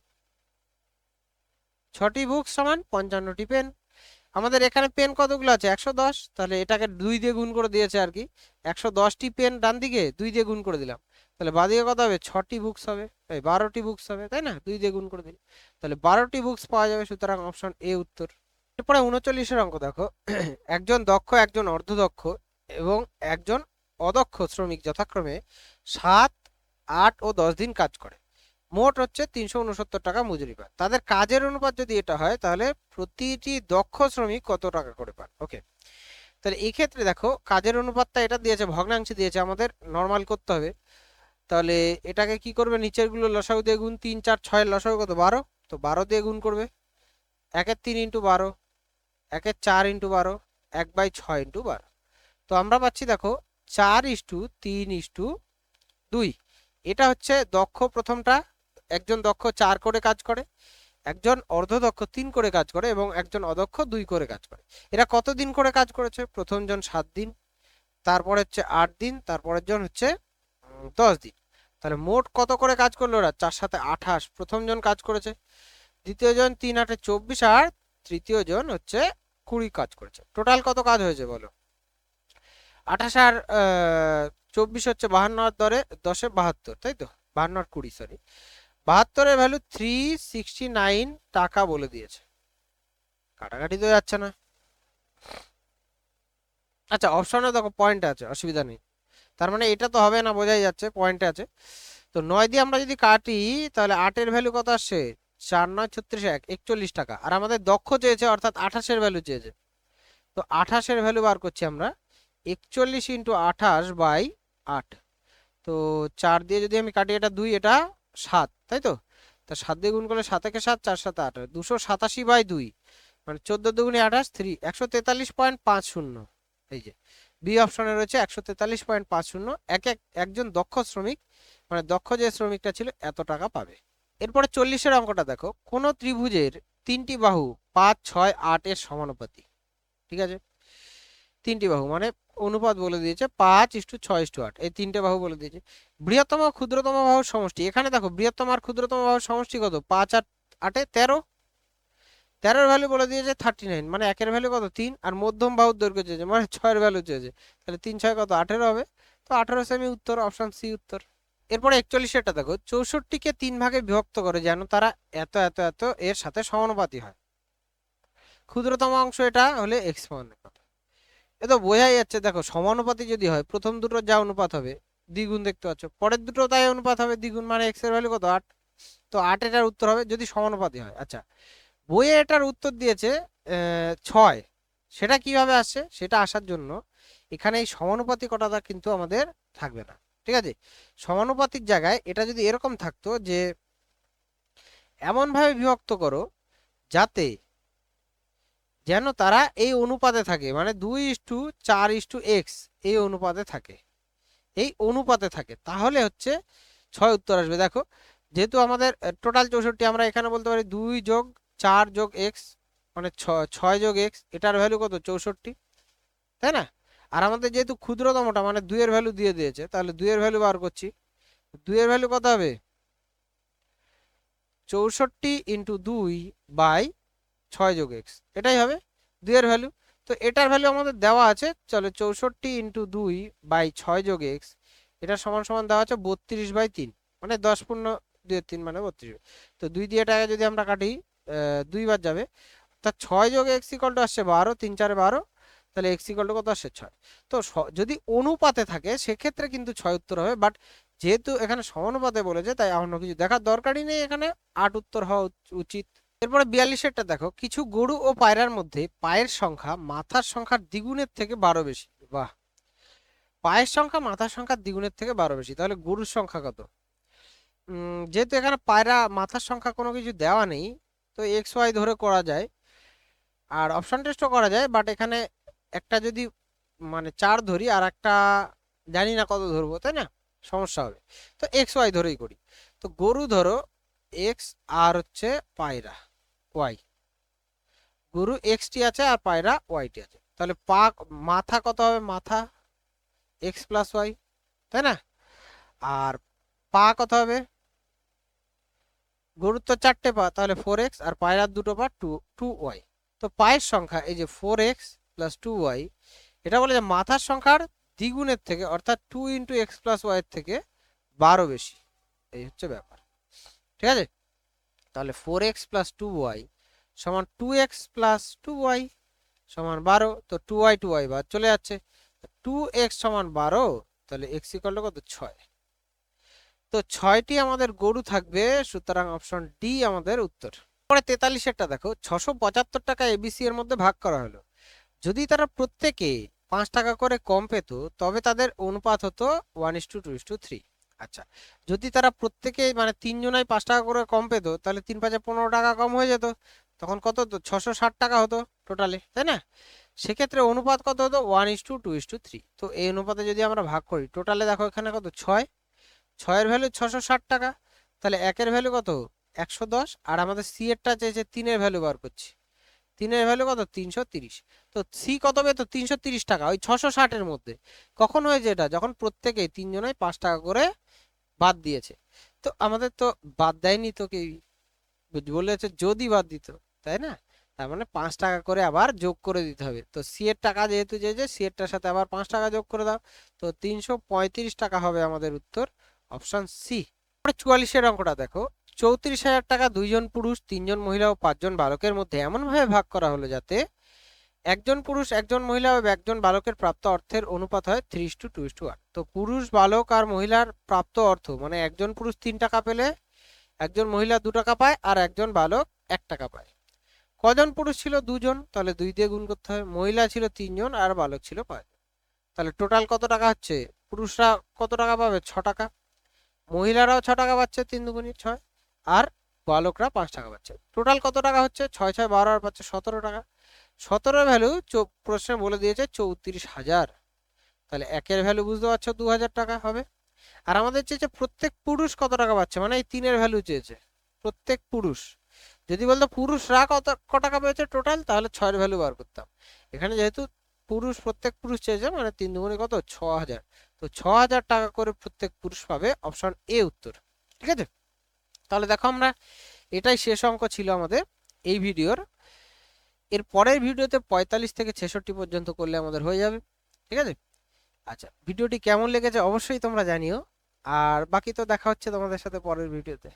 6টি বুকস সমান 55টি পেন। আমাদের এখানে পেন কতগুলো আছে 110, তাহলে এটাকে 2 দিয়ে গুণ করে দিয়েছে আর কি, 110টি পেন ডান দিকে 2 দিয়ে গুণ করে দিলাম, তাহলে বাদিকে কত হবে 6টি বুকস হবে, এই 12টি বুকস হবে, তাই না 2 দিয়ে গুণ করে দিলে, তাহলে 12টি বুকস পাওয়া যাবে, সুতরাং অপশন এ উত্তর। এরপরে 39-এর অঙ্ক দেখো, একজন দক্ষ, একজন অর্ধদক্ষ এবং একজন অদক্ষ শ্রমিক যথাক্রমে 7, 8 ও 10 দিন কাজ করে, মোট হচ্ছে 369 টাকা মজুরি পায়। তাদের কাজের অনুপাত যদি এটা হয় তাহলে প্রতিটি দক্ষ শ্রমিক কত টাকা করে পান। ওকে, তাহলে এই ক্ষেত্রে দেখো কাজের অনুপাতটা এটা দিয়েছে, ভগ্নাংশে দিয়েছে, আমাদের নরমাল করতে হবে। তাহলে এটাকে কি করবে, নিচের গুলো লসাগু দিয়ে গুণ, 3 4 6 লসাগু কত 12, তো 12 দিয়ে গুণ করবে, 1/3 × 12, 1/4 × 12, 1/6 × 12। তো আমরা পাচ্ছি দেখো 4:3:2। এটা হচ্ছে দক্ষ, প্রথমটা একজন দক্ষ 4 করে কাজ করে, একজন অর্ধদক্ষ 3 করে কাজ করে এবং একজন অদক্ষ 2 করে কাজ করে। এরা কতদিন করে কাজ করেছে? প্রথম জন 7 দিন, তারপরে হচ্ছে 8 দিন, তারপরের জন হচ্ছে 10 দিন। তাহলে মোট কত করে কাজ করলো ওরা? 4 সাথে 28 প্রথম জন কাজ করেছে, দ্বিতীয় জন 3 8 24 আর তৃতীয় জন হচ্ছে 20 কাজ করেছে। টোটাল কত কাজ হয়েছে বলো? 28 আর 24 হচ্ছে 52 আর 10 72, তাই তো? 52 আর 20, সরি, 72 ভ্যালু 369 টাকা বলে দিয়েছে। কাটাকাটি তো যাচ্ছে না। আচ্ছা, অপশনে দেখো পয়েন্ট আছে, অসুবিধা নেই। তার মানে এটা তো হবে না, বোঝাই যাচ্ছে পয়েন্টে আছে। তো 9 দিয়ে আমরা যদি কাটি তাহলে 8 এর ভ্যালু কত আসছে? 4 9 36 1 41 টাকা। আর আমাদের দক্ষ চেয়েছে, অর্থাৎ 28 এর ভ্যালু চেয়েছে। তো 28 এর ভ্যালু বার করছি আমরা, 41 ইন্টু 28 বাই 8। তো 4 দিয়ে যদি আমি কাটি, এটা 2, এটা 7, তাই তো? তা 7 দিয়ে গুণ করলে 7 একে 7, 4 7 8, 287 বাই 2, মানে 14 দুগুণে 28, 3 143.50। এই যে বি অপশনে রয়েছে 143.50। একজন দক্ষ শ্রমিক, মানে দক্ষ যে শ্রমিকটা ছিল, এত টাকা পাবে। এরপরে 40-এর অঙ্কটা দেখো, কোন ত্রিভুজের 3টি বাহু 5 6 8 এর সমানুপাতি। ঠিক আছে, 3টি বাহু মানে অনুপাত বলে দিয়েছে 5:6:8, এই 3টে বাহু বলে দিয়েছে। বৃহত্তম ও ক্ষুদ্রতম বাহুর সমষ্টি। এখানে দেখো বৃহত্তম আর ক্ষুদ্রতম বাহুর সমষ্টি কত? 5 আর 8 13, 13 ভ্যালু বলে দিয়েছে 39, মানে একের ভ্যালু কত? 3। আর মধ্যম বাহুর দৈর্ঘ্য চেয়েছে, মানে 6 এর ভ্যালু চেয়েছে। তাহলে 3 6 কত? 18 হবে। তো 18 সেমি উত্তর, অপশন সি উত্তর। এরপরে 41-এটা দেখো, 64কে 3 ভাগে বিভক্ত করে যেন তারা এত এত এত এর সাথে সমানুপাতি হয়। ক্ষুদ্রতম অংশ এটা হলে এক্সপোনেন্টের কথা। এ তো বোঝাই যাচ্ছে, দেখো সমানুপাতি যদি হয়, প্রথম দুটো যা অনুপাত হবে দ্বিগুণ, দেখতে পাচ্ছ, পরের দুটো তাই অনুপাত হবে দ্বিগুণ, মানে এক্স এর ভ্যালু কত? 8। তো 8 এটার উত্তর হবে যদি সমানুপাতি হয়। আচ্ছা, বইয়ে এটার উত্তর দিয়েছে 6। সেটা কিভাবে আসছে? সেটা আসার জন্য এখানে এই সমানুপাতি কটাটা কিন্তু আমাদের থাকবে না। ঠিক আছে, সমানুপাতির জায়গায় এটা যদি এরকম থাকতো যে এমন ভাবে বিভক্ত করো যাতে যেন তারা এই অনুপাতে থাকে, মানে 2:4:x এই অনুপাতে থাকে, এই অনুপাতে থাকে, তাহলে হচ্ছে 6 উত্তর আসবে। দেখো, যেহেতু আমাদের টোটাল 64, আমরা এখানে বলতে পারি 2 যোগ 4 যোগ x, মানে 6 যোগ x, এটার ভ্যালু কত? 64, তাই না? আর আমাদের যেহেতু ক্ষুদ্রতমটা মানে 2 এর ভ্যালু দিয়ে দিয়েছে, তাহলে 2 এর ভ্যালু বার করছি। 2 এর ভ্যালু কত হবে? 64 ইন্টু 2 বাই 6 যোগ x, এটাই হবে 2 এর ভ্যালু। তো এটার ভ্যালু আমাদের দেওয়া আছে, চলো 64 ইন্টু 2 বাই 6 যোগ x, এটা সমান সমান দেওয়া আছে 32/3, মানে 10 পূর্ণ 2 3, মানে 32। তো 2 দিয়ে এটাকে যদি আমরা কাটি, 2 বার যাবে, তা 6 যোগ x ইকুয়াল টু আসছে 12, 3 4 12, তাহলে x ইকুয়াল টু কত আসছে? 6। তো যদি অনুপাতে থাকে সেক্ষেত্রে কিন্তু 6 উত্তর হবে, বাট যেহেতু এখানে সমানুপাতে বলেছে তাই অন্য কিছু দেখার দরকারই নেই, এখানে 8 উত্তর হওয়া উচিত। এরপরে 42-এরটা দেখো, কিছু গরু ও পায়রার মধ্যে পায়ের সংখ্যা মাথার সংখ্যার দ্বিগুণের থেকে 12 বেশি। বাহ, পায়ের সংখ্যা মাথার সংখ্যার দ্বিগুণের থেকে 12 বেশি, তাহলে গরুর সংখ্যা কত? যেহেতু এখানে পায়রা মাথার সংখ্যা কোনো কিছু দেওয়া নেই, তো এক্স ওয়াই ধরে করা যায়, আর অপশন টেস্টও করা যায়, বাট এখানে একটা যদি মানে 4 ধরি আর একটা জানি না কত ধরবো, তাই না? সমস্যা হবে। তো এক্স ওয়াই ধরেই করি। তো গরু ধরো এক্স, আর হচ্ছে পায়রা ওয়াই। গরু এক্স টি আছে আর পায়রা ওয়াই টি আছে, তাহলে মাথা কত হবে? মাথা এক্স প্লাস ওয়াই, তাই না? আর পা কত হবে? গরুর তো 4টে পা, তাহলে 4x, আর পায়রার 2টো পা, 2y। তো পায়ের সংখ্যা এই যে 4x প্লাস 2y, এটা বলে যে মাথার সংখ্যার দ্বিগুণের থেকে, অর্থাৎ 2 ইন্টু এক্স প্লাস ওয়াই এর থেকে 12 বেশি। এই হচ্ছে ব্যাপার। ঠিক আছে, তাহলে 4x প্লাস 2y সমান 2x প্লাস 2y সমান 12। তো 2y বাদ চলে যাচ্ছে, 2x সমান 12, তাহলে x ইকুয়াল টু কত? 6। তো 6টি আমাদের গরু থাকবে, সুতরাং অপশন ডি আমাদের উত্তর। পরে 43-এরটা দেখো, 675 টাকা এবিসি এর মধ্যে ভাগ করা হলো। যদি তারা প্রত্যেকে 5 টাকা করে কম পেত, তবে তাদের অনুপাত হতো 1:2:3। আচ্ছা, যদি তারা প্রত্যেকে মানে 3 জনাই 5 টাকা করে কম পেত, তাহলে 3 5 15 টাকা কম হয়ে যেত, তখন কত হতো? 660 টাকা হতো টোটালে, তাই না? সেক্ষেত্রে অনুপাত কত হতো? 1:2:3। তো এই অনুপাতে যদি আমরা ভাগ করি, টোটালে দেখো এখানে কত? 6, 6 এর ভ্যালু 660 টাকা, তাহলে একের ভ্যালু কত? 110, আর আমাদের সি এরটা চেয়েছে 3-এর ভ্যালু বার করছি। 3-এর ভ্যালু কত? 330। তো সি কত পেতো? 330 টাকা, ওই 660-এর মধ্যে। কখন হয়েছে এটা? যখন প্রত্যেকেই 3জনেই 5 টাকা করে বাদ দিয়েছে। তো আমাদের তো বাদ দেয়নি তো কেউ, বলেছে যদি বাদ দিত, তাই না? তার মানে 5 টাকা করে আবার যোগ করে দিতে হবে। তো সি এর টাকা যেহেতু যে সি এরটার সাথে আবার 5 টাকা যোগ করে দাও। তো 335 টাকা হবে আমাদের উত্তর, অপশন সি। 44-এর অঙ্কটা দেখো। 34,000 টাকা 2জন পুরুষ, 3জন মহিলা ও 5জন বালকের মধ্যে এমনভাবে ভাগ করা হলো যাতে একজন পুরুষ, একজন মহিলা ও একজন বালকের প্রাপ্ত অর্থের অনুপাত হয় 3:2:1। তো পুরুষ, বালক আর মহিলার প্রাপ্ত অর্থ মানে একজন পুরুষ 3 টাকা পেলে একজন মহিলা 2 টাকা পায় আর একজন বালক 1 টাকা পায়। কজন পুরুষ ছিল? 2জন, তাহলে 2 দিয়ে গুণ করতে হয়। মহিলা ছিল 3জন আর বালক ছিল 5। তাহলে টোটাল কত টাকা হচ্ছে? পুরুষরা কত টাকা পাবে? 6 টাকা। মহিলারাও 6 টাকা পাচ্ছে, 3 দুগুণে 6, আর বালকরা 5 টাকা পাচ্ছে। টোটাল কত টাকা হচ্ছে? 6 6 12 আর পাচ্ছে 17 টাকা। 17-এর ভ্যালু প্রশ্নে বলে দিয়েছে 34,000। তাহলে একের ভ্যালু বুঝতে পারছো 2,000 টাকা হবে। আর আমাদের চেয়েছে প্রত্যেক পুরুষ কত টাকা পাচ্ছে, মানে এই 3-এর ভ্যালু চেয়েছে প্রত্যেক পুরুষ। যদি বলতো পুরুষরা ক টাকা পেয়েছে টোটাল, তাহলে 6-এর ভ্যালু বার করতাম। এখানে যেহেতু প্রত্যেক পুরুষ চেয়েছে, মানে 3 দুগুণে কত? 6,000। তো 6,000 টাকা করে প্রত্যেক পুরুষ পাবে, অপশন এ উত্তর। ঠিক আছে, তাহলে দেখো আমরা এটাই শেষ অঙ্ক ছিল আমাদের এই ভিডিওর। এর পরের ভিডিওতে 45 থেকে 66 পর্যন্ত করলে আমাদের হয়ে যাবে। ঠিক আছে, আচ্ছা ভিডিওটি কেমন লেগেছে অবশ্যই তোমরা জানিও, আর বাকি তো দেখা হচ্ছে তোমাদের সাথে পরের ভিডিওতে।